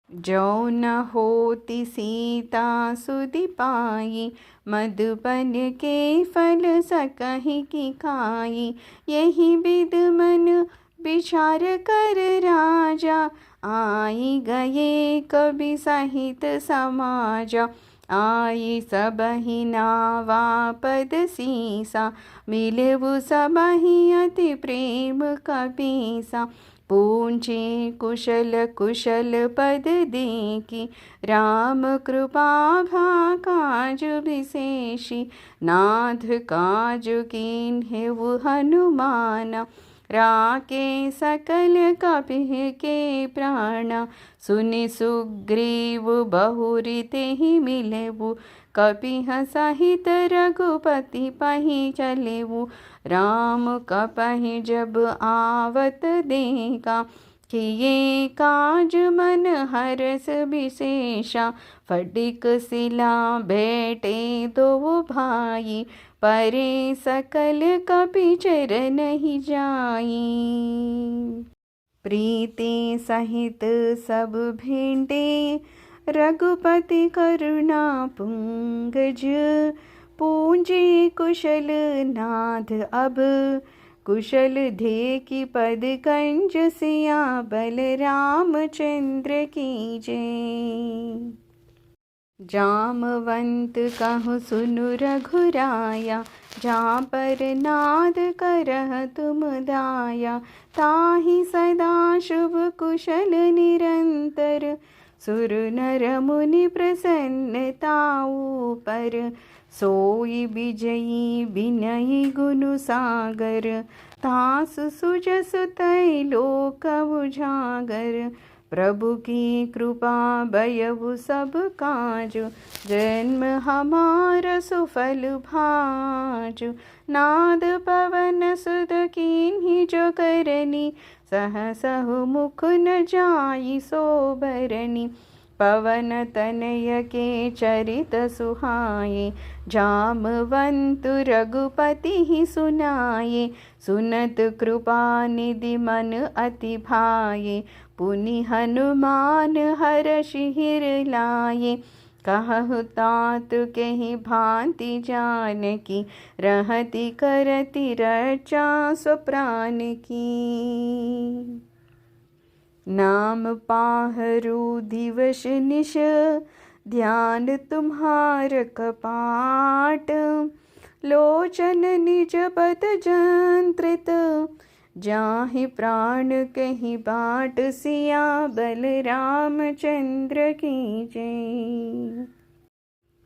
जो न होती सीता सुधि पाई मधुबन के फल सकहि की खाई यही विद मन विचार कर राजा आई गए कवि सहित समाजा आई सबहि नावा पद सीसा मिलेवु सबहि अति प्रेम कपीसा पूंछे कुशल कुशल पद देखी राम कृपा भा काज विशेषी नाथ काज कीन्हेवु हनुमाना राके सकल कपिह के प्राण सुनि सुग्रीव बहुरि तेहि मिलेवु कपिह सहित रघुपति पहि चलेवु राम कपहि जब आवत देखा किए काज मन हरस विशेषा फटिक सिला बैठे दो भाई परे सकल कपि चरण ही जाई प्रीति सहित सब भेंटे रघुपति करुणा पुंगज पूंजे कुशल नाथ अब कुशल देखि पद कंज सिया बल रामचंद्र की जय। जामवंत कहु सुनु रघुराया जहाँ पर नाद करह तुम दाया ताहि सदा शुभ कुशल निरंतर सुर नर मुनि प्रसन्नताऊ पर सोई विजयी विनयी गुनु सागर तास सुजस तै लोक उजागर प्रभु की कृपा बयवु सब काजु, जन्म हमार सुफल भाजु। नाद पवन सुध कीन्ही जो करनी, सहसहु मुख न जाई सोबरनी। पवन तनय के चरित सुहाए, जामवंतु रघुपति ही सुनाए। सुनत कृपा निधि मन अति भाए, पुनि हनुमान हरषि हिर लाए। कहु तात कहि भांति जानकी, रहति करति रक्षा स्वप्रान की। नाम पाहरु दिवस निश, ध्यान तुम्हार कपाट। लोचन निज पद जंत्रित, जाहि प्राण कहि बाट। सिया बलराम चंद्र की जय।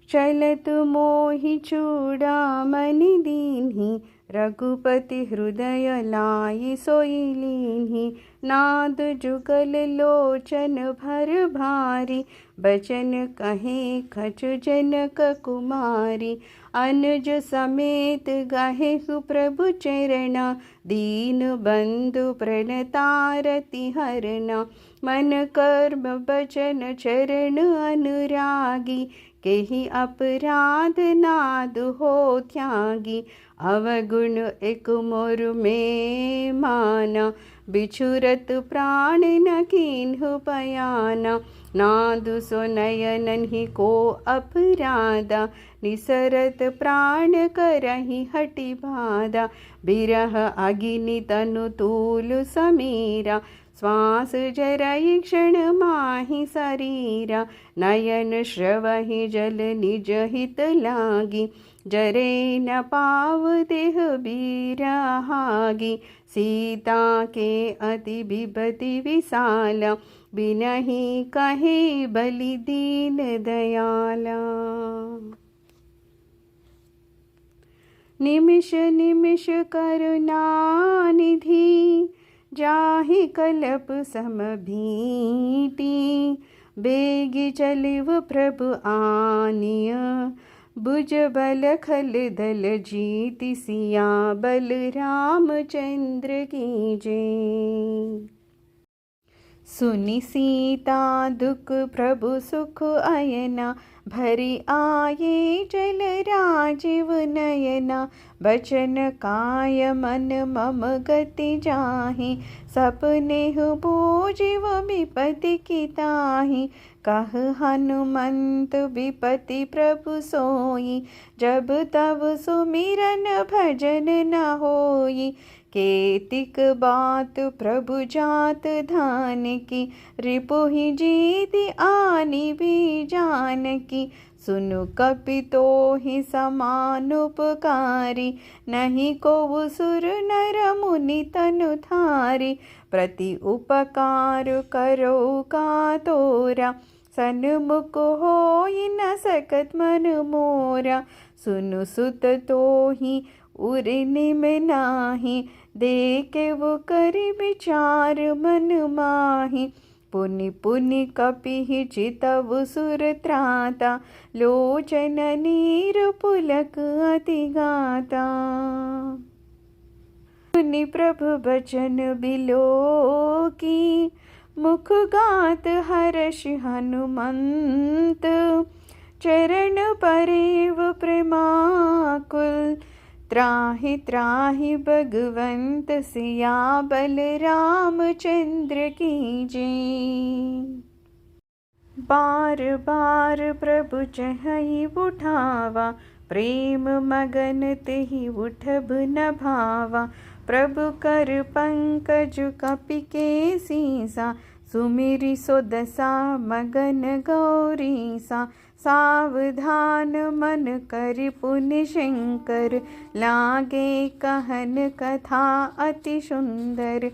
चलत मोहि चूड़ामणि दीन्हि, रघुपति हृदय लाई सोई लीन्हि। नाद जुगल लोचन भर भारी, बचन कहे खचु जनक कुमारी। अनुज समेत गाहेहु प्रभु चरणा, दीन बंधु प्रणतारति हरना। मन कर्म बचन चरण अनुरागी, केहि अपराध नाद हो त्यागी। अवगुण एक मोर में माना, बिछुरत प्राण न कीन्हु पयाना। नादु सो नयनन ही को अपराधा, निसरत प्राण करहि हटि बाधा। बिरह अगिनि तनु तूल समीरा, श्वास जरई क्षण माहि शरीरा। नयन श्रवहि जल निज हित लागी, जरे न पाव देह बिरहागी। सीता के अति विपति विशाला, बिनहि कहे बलि दीन दयाला। निमिष निमिष करुणा निधि, जाहि कलप सम भीति। बेगी चलिव प्रभु आनिय, भुज बल खल दल जीति। सिया बलराम चंद्र की जय। सुनि सीता दुख प्रभु सुख अयना, भरी आये जल राजीव नयना। बचन काय मन मम गति जाहि, सपने बोजिव विपति की ताहि। कह हनुमंत विपति प्रभु सोई, जब तब सुमिरन भजन न होई। केतिक बात प्रभु जात धान की, रिपुहि जीति आनि भी जानकी। सुनु कपि तोहि समानुपकारी, नहीं को सुर नर मुनि तनु थारी। प्रति उपकार करो का तोरा, सन्मुख होई न सकत मन मोरा। सुनु सुत तोहि उरि निम नाही, देखे वो करि विचार मन माहि। पुनि पुनि कपिहि चितव सुर त्राता, लोचन नीर पुलक अति गाता। पुनि प्रभु बचन बिलोकी, मुख गात हर्ष हनुमंत। चरण परेव प्रेमाकुल, त्राहि त्राहि भगवंत। सिया बलराम चंद्र की जय। बार बार प्रभु चहई उठावा, प्रेम मगन तेहि उठब न भावा। प्रभु कर पंकज कपि के सीसा, सुमिरि सो दशा मगन गौरीसा। सावधान मन करि पुनि शंकर, लागे कहन कथा अति सुंदर।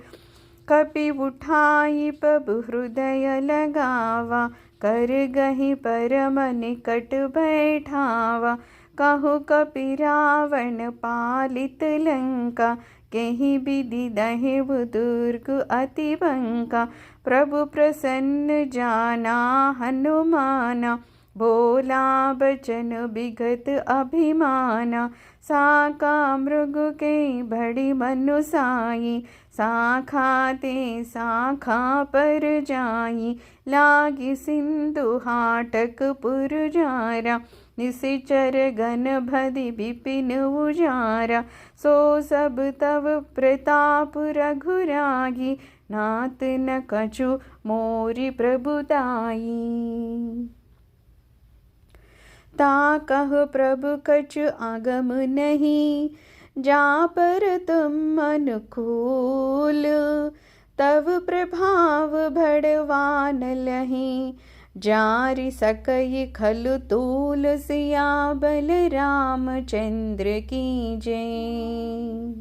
कपि उठाई प्रभु हृदय लगावा, कर गहि परम निकट बैठावा। कहु कपि रावण पालित लंका, केहि विधि दहेव दुर्ग अति बंका। प्रभु प्रसन्न जाना हनुमाना, बोला बचन विगत अभिमाना। साका मृग के बड़ी मनुसाई, शाखा ते शाखा पर जाई। लागी सिंधु हाटक पुरजारा, निशिचर गण भदि विपिन उजारा। सो सब तव प्रताप रघुरागी, नाथ न कछु मोरि प्रभुताई। ताकह प्रभु कछु आगम नहीं, जा पर तुम अनुकूल। तव प्रभाव बड़वान लही, जारि सकई खलु तूल। सिया बल रामचंद्र की जय।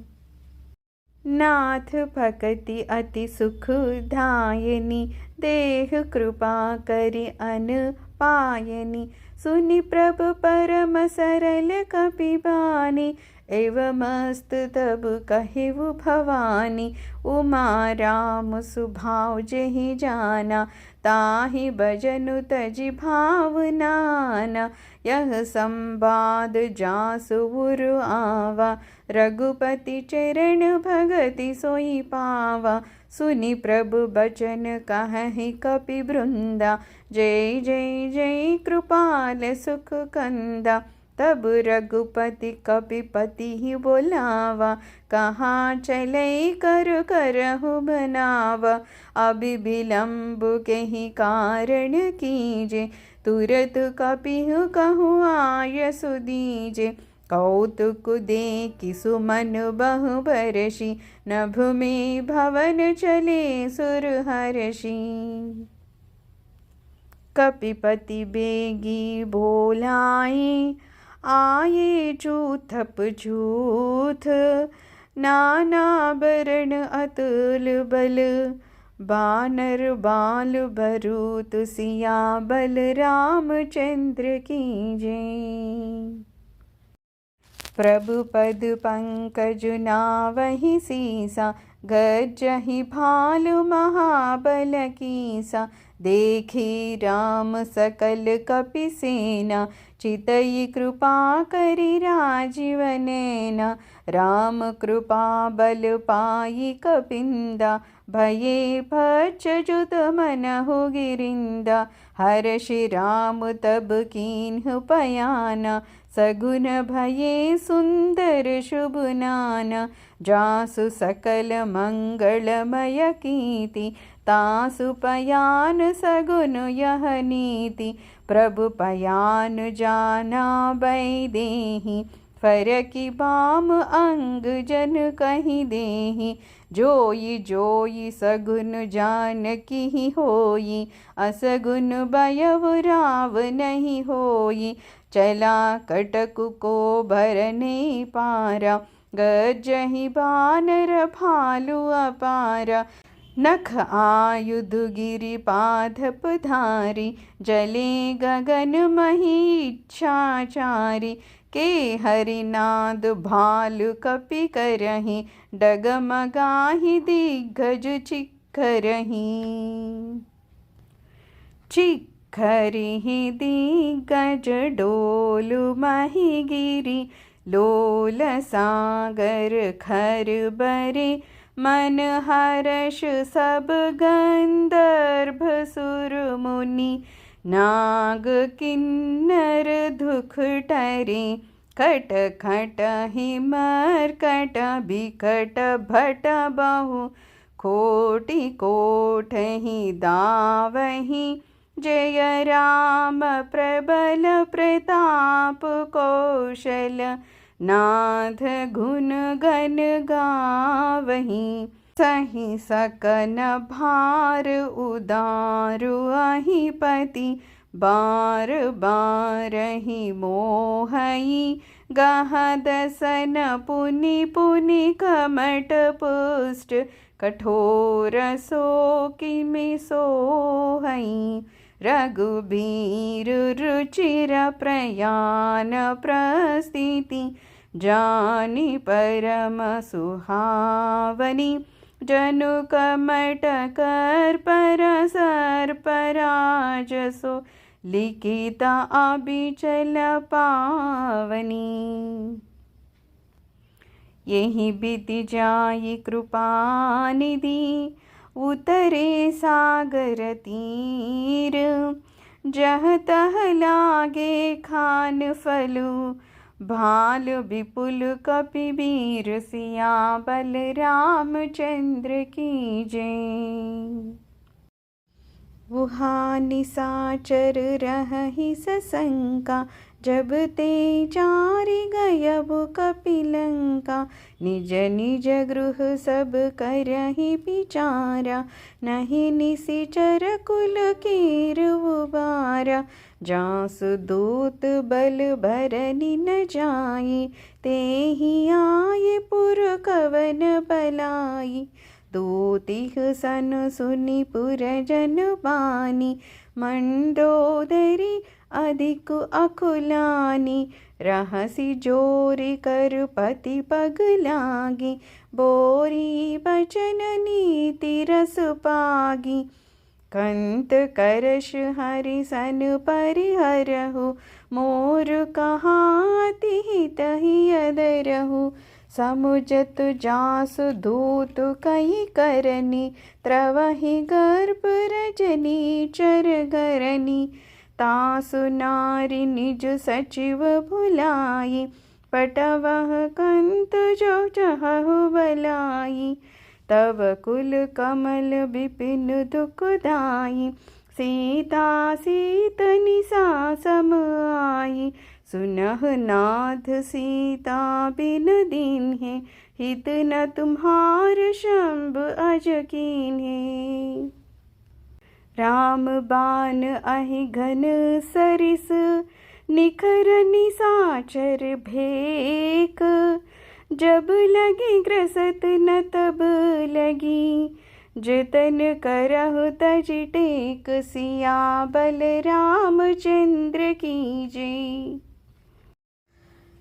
नाथ भक्ति अति सुख धायनी, देह कृपा करि अन पायनी। सुनि प्रभु परम सरल कपिबानी, एवमस्त तब कहिउ भवानी। उमा राम सुभाव जेहि जाना, ताहि भजनु तजि भावनाना। यह संवाद जासु उर आवा, रघुपति चरण भगति सोई पावा। सुनि प्रभु बचन कहहि कपि वृंदा, जय जय जय कृपाल सुख कंदा। तब रघुपति कपिपति ही बोलावा, कहाँ चलै कर करहु बनावा। अभी विलम्ब केहि कारण कीजे, तुरत कपिहु कहु आयसु दीजे। कौतुक देखि सुमन बहु बरषि, नभ में भवन चले सुर हर्षि। कपिपति बेगी बोलाई, आये चूथप चूथ। नाना बरण अतुल बल, बानर बाल भरूत। सिया बल रामचंद्र की जय। प्रभु पद पंकज नावहि सीसा, गजहि भालु महाबल कीसा। देखी राम सकल कपि सेना, चितई कृपा करि राजीव नैना। राम कृपा बल पाई कपिंदा, भये भच्छ जुत मनहु गिरिंदा। हर्षि राम तब कीन्हु पयाना, सगुन भये सुंदर शुभ नाना। जासु सकल मंगलमय कीर्ति, तासु पयान सगुन यह नीति। प्रभु पयान जाना बैदेहि, फरकि बाम अंग जन कहि देहि। जोई जोई सगुन जानकी होई, असगुन भयउ राव नहीं होई। चला कटकु को भरने पारा, गजहि बानर भालु अपारा। नख आयुध गिरि पादप धारी, जले गगन मही इच्छाचारी। के हरिनाद भालु कपि करहि, डगमगाहि दिग्गज चिक्करहि। चिक्करिहि दिग्गज डोलु महि गिरि, लोल सागर खर बरे। मन हर्ष सब गंधर्व सुर मुनि, नाग किन्नर दुख टरे। खट खट ही मरकट बिकट भट बहु, कोटि कोट ही दावहि। जय राम प्रबल प्रताप कौशल, नाथ गुण गण गावहि। सहि सकन भार उदारु अहिपति, बार बार ही मोहई। गहदसन पुनि पुनि कमट पुष्ट, कठोर सो किमि सोहई। रघुबीर रुचिर प्रयाण प्रस्थिति, जानी परम सुहावनी। जनु कमट कर परसर पराजसो, लिखिता अबिचल पावनी। यही बीत जाई कृपा निधि, उतरे सागर तीर। जह तह लागे खान फलु, भाल विपुल कपिवीर। सिया बलरामचंद्र की जय। वुहा निसाचर रहहि सशंका, जब ते चारि गयब कपिलंका। निज निज गृह सब करहि विचारा, नहीं निशिचर कुल कीर उबारा। जासु दूत बल भरनि न जाई, तेहि आये पुर कवन बलाई। दूतिह सन सुनि पुरजन बानी, मंडोदरी अधिक अकुलानी। रहसी जोरि कर पति पग लागी, बोरी बचन नीति रस पागी। कंत करश हरि सन परिहरहु, मोर कहाँ तिहि तहि अदरहु। समुझत जासु दूत कई करनी, त्रवहि गर्भ रजनी चर घरनी। तासु नारी निज सचिव भुलाई, पटवह कंत जो चहु बलाई। तब कुल कमल विपिन दुखदाई, सीता सीत निसा सम आई। सुनह नाथ सीता बिन दीन्हे, हित न तुम्हार शंभ अज कीन्हे। राम बाण अहि घन सरिस, निखर निसाचर भेक। जब लगी ग्रसत न तब लगी, जतन करहु तज टेक। सिया बलरामचंद्र की जय।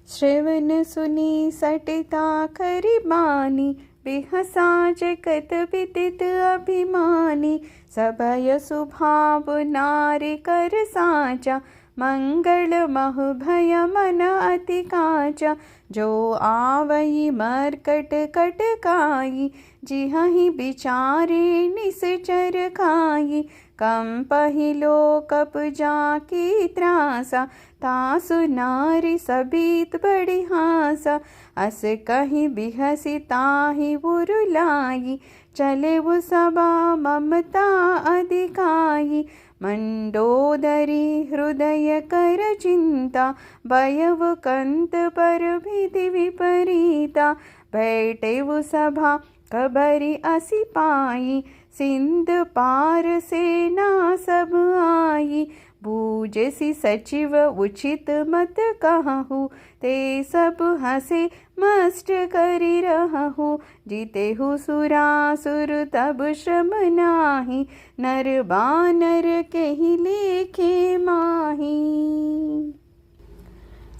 श्रवण सुनी सटिता खरि बानी, बिहसा जगत विदित अभिमानी। सभय सुभाव नारी कर साचा, मंगल महु भय मन अति काचा। जो आवई मरकट कटकाई, जिहहि बिचारे निश्चर खाई। कंपहि लोकप जाकी त्रासा, तासु नारी सबीत बड़ी हासा। अस कहीं बिहसी ताहि उरुलाई, चले वो सबा ममता अधिकाई। मंडोदरी हृदय कर चिंता, भयव कंत पर भीति विपरीता। बैठे वो सभा खबरी असी पाई, सिंध पार सेना सब आई। बूझसी सचिव उचित मत कहूँ, ते सब हंसे मस्ट करि रहूँ। जीतेहु सुरासुर तब श्रम नाही, नर बानर केहि लेखे माही।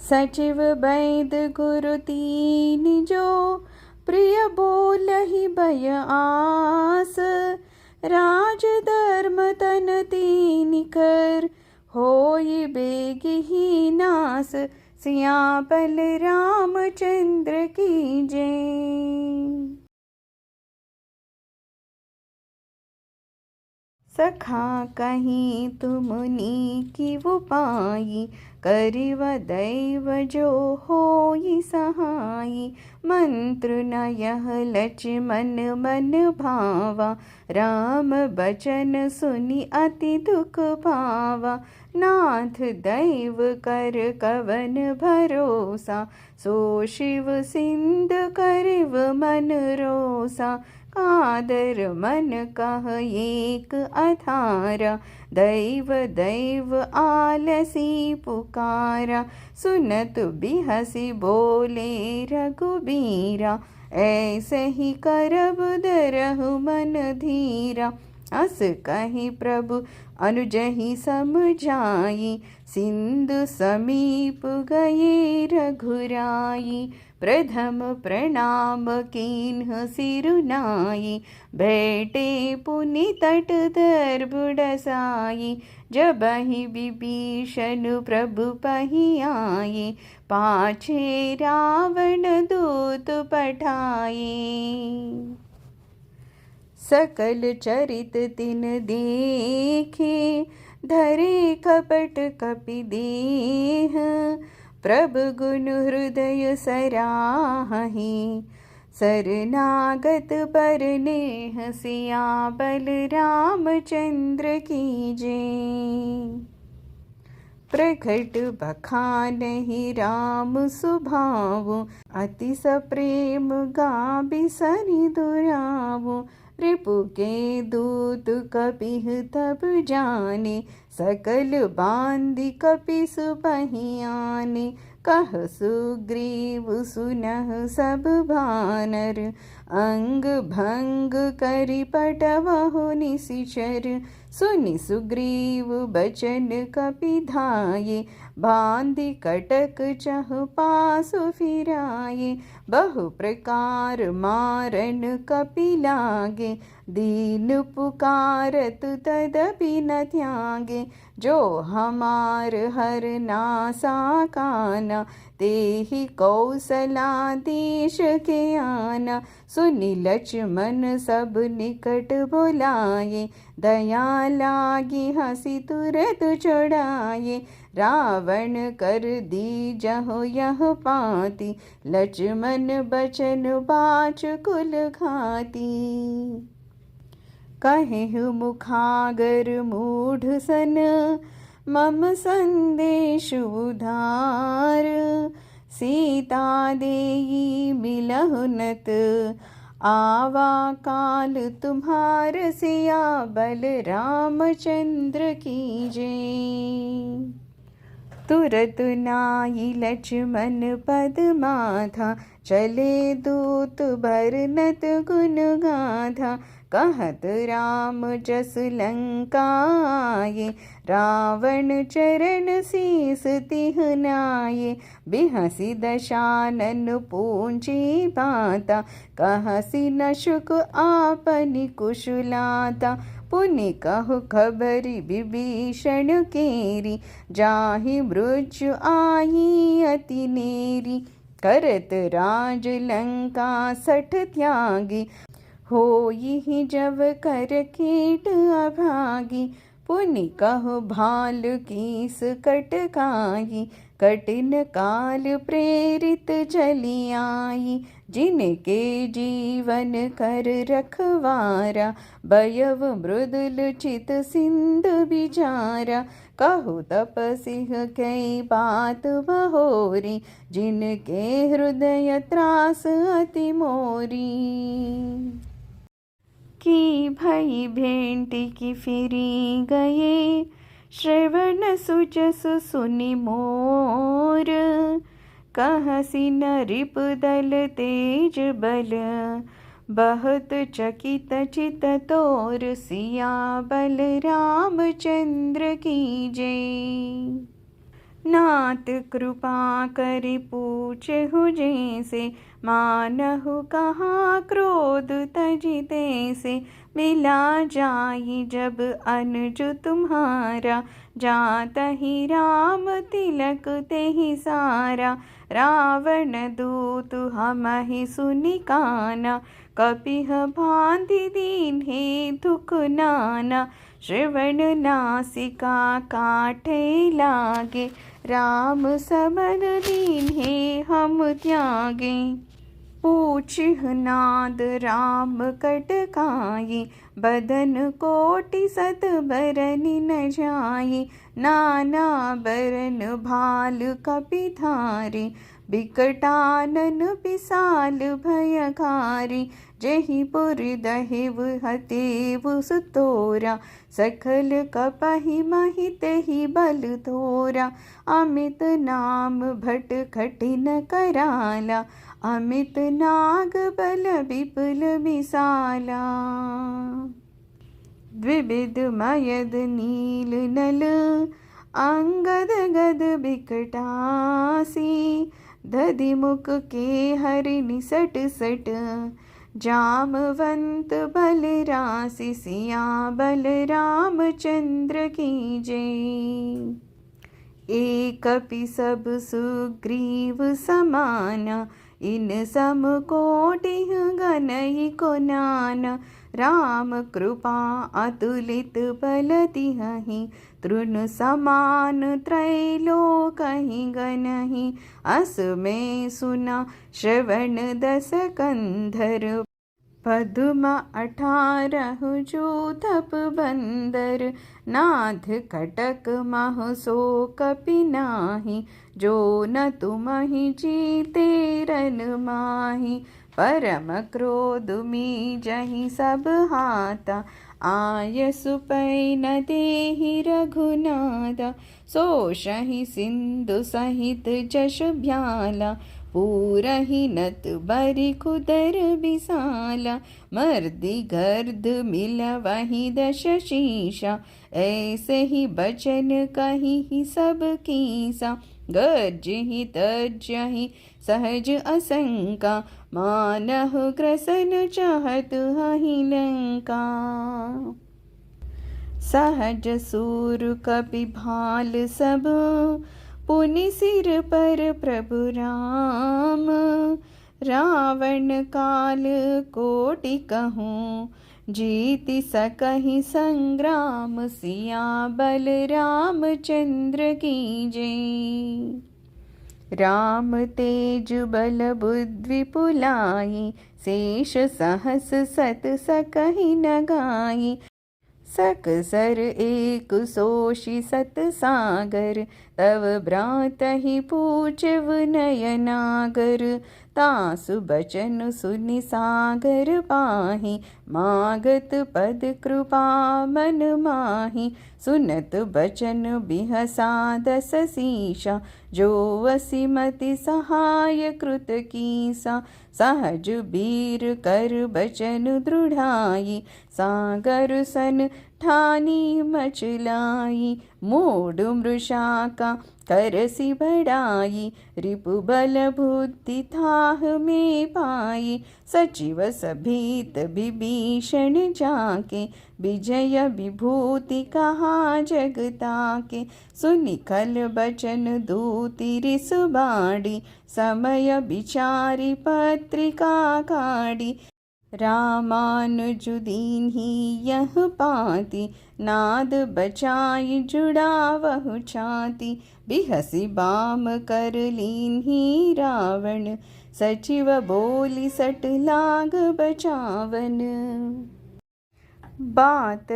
सचिव वैद गुरु तीन जो, प्रिय बोलहि भय आस। राज धर्म तन तीन कर, होई बेगिहि नास। सिया बलरामचंद्र की जय। सखा कहीं तुमनी की वो पाई, करिव दैव जो होई सहाई। मंत्र न यह लक्ष्मण मन भावा, राम बचन सुनि अति दुख पावा। नाथ दैव कर कवन भरोसा, सो शिव सिंध करिव मन रोसा। कादर मन कह एक अधारा, दैव दैव आलसी पुकारा। सुनत बिहसी बोले रघुबीरा, ऐसे ही करब दरहु मन धीरा। अस कहि प्रभु अनुजहि समझाई, सिंधु समीप गए रघुराई। प्रथम प्रणाम कीन्ह सिरुनाई, बैठे पुनि तट दर्बुडसाई। जबहि विभीषण प्रभु पहि आए, पाछे रावण दूत पठाए। सकल चरित तिन देखे, धरे कपट कपि देह। प्रभु गुण हृदय सराहि, सरनागत पर नेह। सियाबल रामचंद्र की जय। प्रकट बखानहि राम सुभावु, अति सप्रेम गाबि सनि दुरावु। रिपु के दूत कपिह तब जाने, सकल बांधि कपिसु पहि आने। कह सुग्रीव सुनह सब भानर, अंग भंग करि पटवहु निशिचर। सुनि सुग्रीव बचन कपि धाये, बांधि कटक चहु पासु फिराये। बहु प्रकार मारन कपि लागे, दीन पुकारत तदपि न त्यागे। जो हमार हर नासा काना, तेहि कौसलाधीश के आना। सुनि लक्ष्मण सब निकट बोलाये, दया लागी हंसी तुरत छुड़ाए। रावण कर दीजहु यह पाती, लक्ष्मण बचन बाच कुल घाती। कहेहु मुखागर मूढ़ सन, मम संदेश उधार। सीता देई मिलहु नत, आवा काल तुम्हार। सियाबल रामचंद्र की जय। तुरत नाई लक्ष्मण पद माथा, चले दूत बरनत गुण गाथा। कहत राम जस लंका आए, रावण चरण शीस तिह नाये। बिहसी दशानन पूंजी बाता, कहसी न शुक आपनि कुशलाता। पुनि कहु खबरि विभीषण केरी, जाहि मृत्यु आई अति नेरी। करत राज लंका सठ त्यागी, होई जब कर कीट अभागी। पुनि कहु भाल कीस कटकाई, कठिन काल प्रेरित चली आई। जिनके जीवन कर रखवारा, बयव मृदुल चित सिंधु बिचारा। कहु तपसिह कई बात बहोरी, जिनके हृदय त्रास अति मोरी। की भई भेंटी की फिरी गए, श्रवण सुजस सुनि मोर। कहसी न रिप दल तेज बल, बहुत चकित चित तोर। सियाबल रामचंद्र की जय। नाथ कृपा करि पूछहु जैसे, मानहु कहाँ क्रोध तजिते से। मिला जाई जब अनुज तुम्हारा, जातहि राम तिलक तेहि सारा। रावण दूत हमहि सुनि काना, कपिह बांधि दीन्हे दुख नाना। श्रवण नासिका काटे लागे, राम समन दीन्हे हम त्यागे। पूछिह नाद राम कटकाई, बदन कोटि सत बरनि न जाई। नाना बरन भाल कपि धारी, बिकटानन विशाल भयकारी। जेहि पुर दहिव हतेव सुतोरा, सकल कपहि महि तेहि बल तोरा। अमित नाम भट कठिन कराला, अमित नाग बल विपुल विशाला। द्विविध मयद नील नल अंगद गद बिकटासी दधि मुख के हरि निसट सट जामवंत बलरासी सिया बलरामचंद्र की जय। एक कपि सब सुग्रीव समाना इन सम कोटि गनई को नाना राम कृपा अतुलित बल तिहहि तृण समान त्रैलोकहि गनहि अस में सुना श्रवण दस कंधर पद्म 18 जूथप बंदर नाथ कटक मह सो कपि नाही जो न तुमहि जीते रन माही परम क्रोध मी जहि सब हाता आय सुपै न देहि रघुनादा सोषहि सिंधु सहित जश भ्याला पूरहि नत बरि कुदर बिसाला मर्दि गर्द मिलवहि दश शीशा ऐसे ही बचन कही सब कीसा गर्जहि तर्जहि सहज असंका मानहु ग्रसन चाहत हहि लंका सहज सूर कपि भाल सब पुनि सिर पर प्रभु राम रावण काल कोटि कहूँ जीति सकहि संग्राम सिया बलराम चंद्र की जय। राम तेज बल बुद्धि विपुलाई शेष सहस सत सकहि न गाई सक सर एक सोषि सत सागर तव भ्रातहि पूछव नयनागर तासु बचन सुनि सागर पाहि मागत पद कृपा मन माहि सुनत बचन बिहसा दस शीशा जो वसिमति सहाय कृत कीसा सहज वीर कर बचन दृढ़ाई सागर सन ठानी मचलाई मूढ़ मृषा का करसी बढ़ाई रिपु बल बुद्धि थाह में पाई सचिव सभीत विभीषण जाके विजय विभूति कहा जगता के सुनिखल बचन दूति रिस बाड़ी समय विचारी पत्रिका काढ़ी रामानुज दीन्ही यह पाती नाद बचाई जुड़ावहु छाती बिहसी बाम कर लीन्ही रावण सचिव बोली सट लाग बचावन बात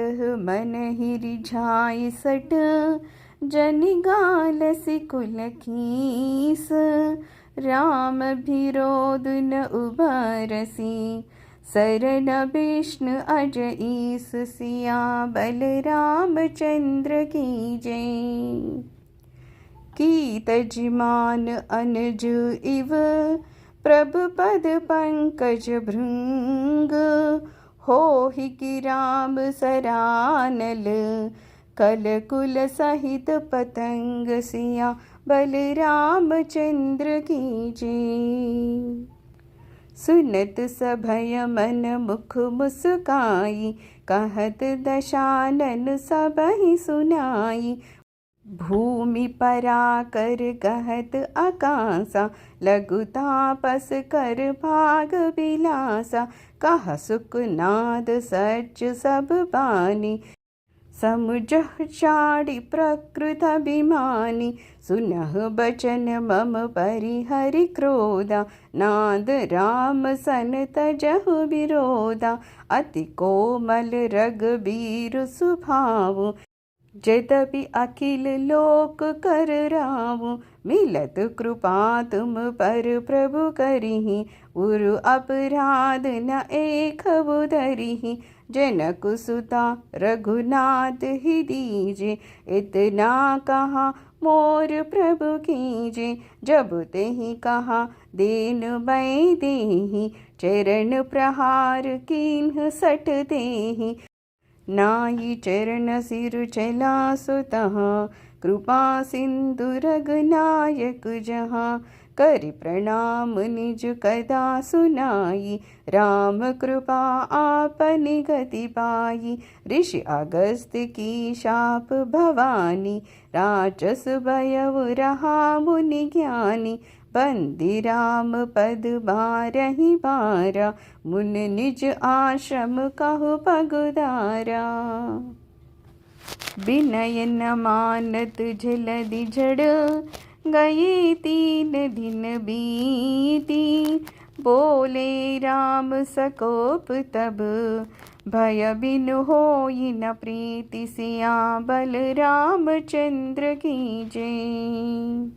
मन ही रिझाई सट जन गाल सिकुल खीस राम विरोध न उबरसी शरण विष्णु अज ईस सिया बलराम चंद्र की जय। की तजमान अनुज इव प्रभु पद पंकज भृंग होहि कि राम सरानल कल कुल सहित पतंग सिया बलराम चंद्र की जय। सुनत सभय मन मुख मुस्काई कहत दशानन सबहि सुनाई भूमि पराकर कहत आकाशा लघु तापस कर भाग बिलासा कह सुखनाद सच सब बानी समुझ चाड़ी प्रकृत अभिमानी सुनह बचन मम परिहरि क्रोधा नाद राम सन तजहु विरोधा अति कोमल रघुबीर सुभावु यद्यपि अखिल लोक कर रावु मिलत कृपा तुम पर प्रभु करिहि उरु अपराध न एक धरिहि जनक सुता रघुनाथ ही दीजे इतना कहा मोर प्रभु कीजे जब तेहि कहा देन बै देहि चरण प्रहार कीन्ह सट देहि नाई चरण सिर चला सुतः, कृपा सिंधु रघुनायक जहाँ। करि प्रणाम निज कदा सुनाई, राम कृपा आपनि गति पाई। ऋषि अगस्त्य की शाप भवानी, राजस भयउ रहा मुनि ज्ञानी। बंदी राम पद बारहि बारा, मुन निज आश्रम कहु पगुदारा। बिनय न मानत जलधि जड़, गए 3 दिन बीती। बोले राम सकोप तब, भय बिनु होई न प्रीति। सिया बलरामचंद्र की जय।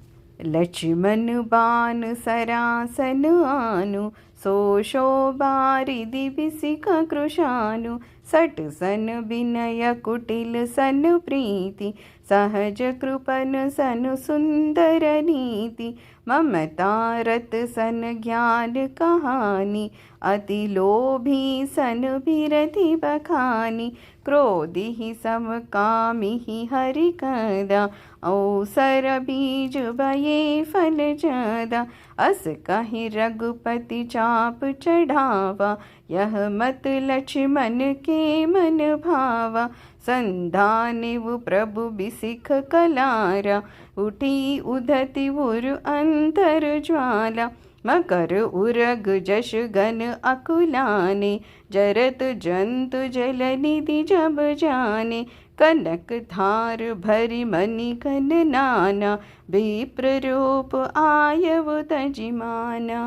लक्ष्मण बाण सरासन आनु, सो शोभारिधि बिसिक कृशानु। सट सन विनय कुटिल सन प्रीति, सहज कृपन सन सुंदर नीति। ममता रत सन ज्ञान कहानी, अति लोभी सन बिरधि बखानी। क्रोधि सम कामिहि हरि कदा, अवसर बीज बये फल जदा। अस कहि रघुपति चाप चढ़ावा, यह मत लक्ष्मण के मन भावा। संधानिव प्रभु बिसिख कलारा, उठी उधति उर अंतर ज्वाला। मकर उरग जश गन अकुलाने, जरत जंतु जल निधि जब जाने। कनक धार भरि मणि गन नाना, विप्र रूप आयव तजिमाना।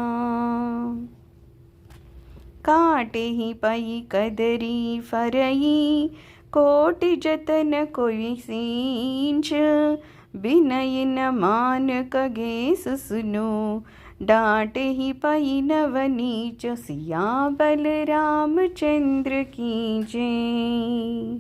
काटे ही पई कदरी फरई, कोटि जतन कोई सींच। बिनय न मान कगेस सुनो, डांटे ही पई नवनीच। सिया बलरामचंद्र की जय।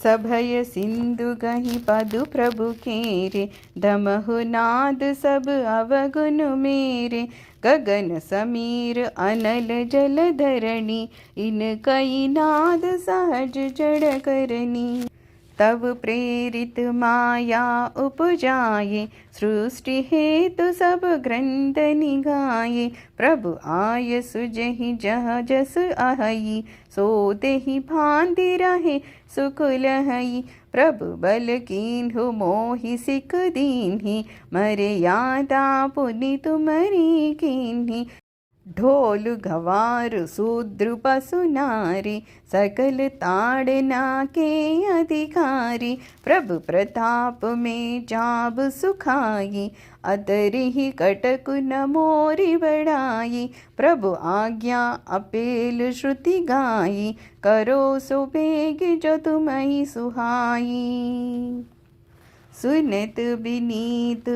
सभय सिंधु गहि पदु प्रभु केरे, दमहु नाद सब अवगुण मेरे। गगन समीर अनल जल धरणी, इन कई नाद सहज जड़ करनी। तब प्रेरित माया उपजाये, सृष्टि हेतु सब ग्रंथ निगाये। प्रभु आय सुजहि जह जस अहई, सो देहि भांति रहे सुख लहई। प्रभु बल कीन्हु मोहि सिख दीन्हि, मर्यादा पुनि तुमरी कीन्हि। ढोल गवार शूद्र पशु नारी, सकल ताड़ना के अधिकारी। प्रभु प्रताप में जाब सुखाई, अतरिहि कटक न मोरी बढ़ाई। प्रभु आज्ञा अपेल श्रुति गाई, करो सो बेग जो तुम्हि सुहाई। सुनत विनीत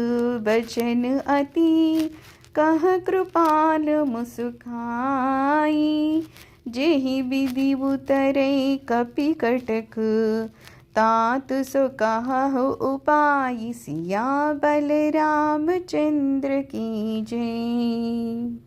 बचन अति, कह कृपाल मुस्काई। जेहि विधि उतरे कपि कटक, तात सो कहु उपाय। सिया बलरामचंद्र की जय।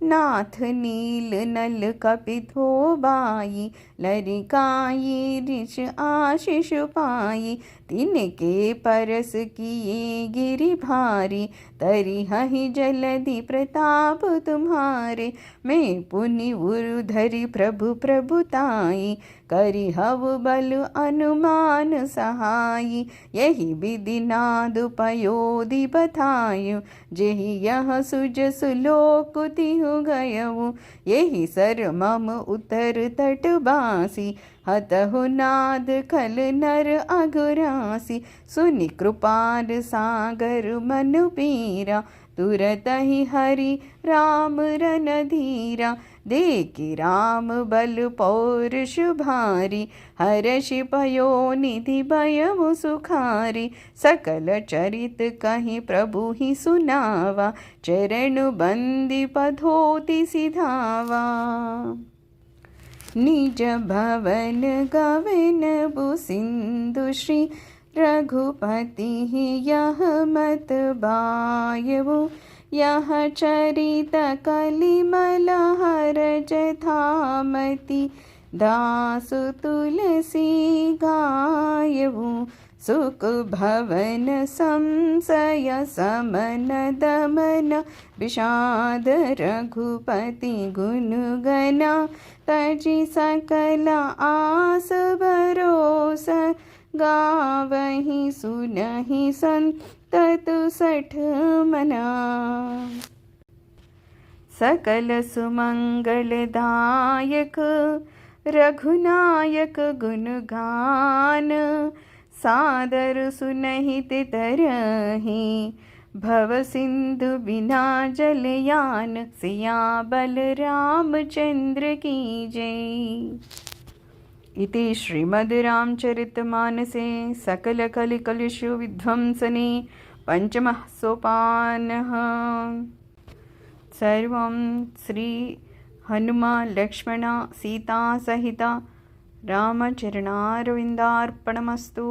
नाथ नील नल कपि धोबाई, लरिकाई ऋष आशीष पाई। तिनके परस किए गिरि भारी, तरिहहि जलधि प्रताप तुम्हारे। मैं पुनि उर धरि प्रभु प्रभुताई, करिहव बल अनुमान सहाई। यही विधि नाद पयोधि बधायु, जेहि यह सुजस लोक तिहु गयउ। यही सर मम उतर तट बासी, हतहु नाद खल नर अघुरासी। सुनि कृपाल सागर मनु पीरा, तुरत ही हरि राम रणधीरा। देखि राम बल पौरुष भारी, हर्षि भयो निधि भयउ सुखारी। सकल चरित कहि प्रभु ही सुनावा, चरण बंदी पधोति सिधावा। निज भवन गवन बु सिंधु, श्री रघुपति यह मत बायवु। यह चरित कलिमल हरज धामति, दासु तुलसी गायऊ सुख भवन संशय समन दमन विषाद रघुपति गुण गना तजि सकल आस भरोस गावहि सुनहि संततु सठ मना। सकल सुमंगलदायक रघुनायक गुणगान सादर सुनहित तरहि भव सिंधु बिना जलयान सियाबल रामचंद्र की जय। इति श्रीमद् रामचरितमानसे सकल कलिकलुष विध्वंसने पंचमः सोपानः। सर्वं श्री हनुमान लक्ष्मण सीता सहित रामचरणारविन्दार्पणमस्तु।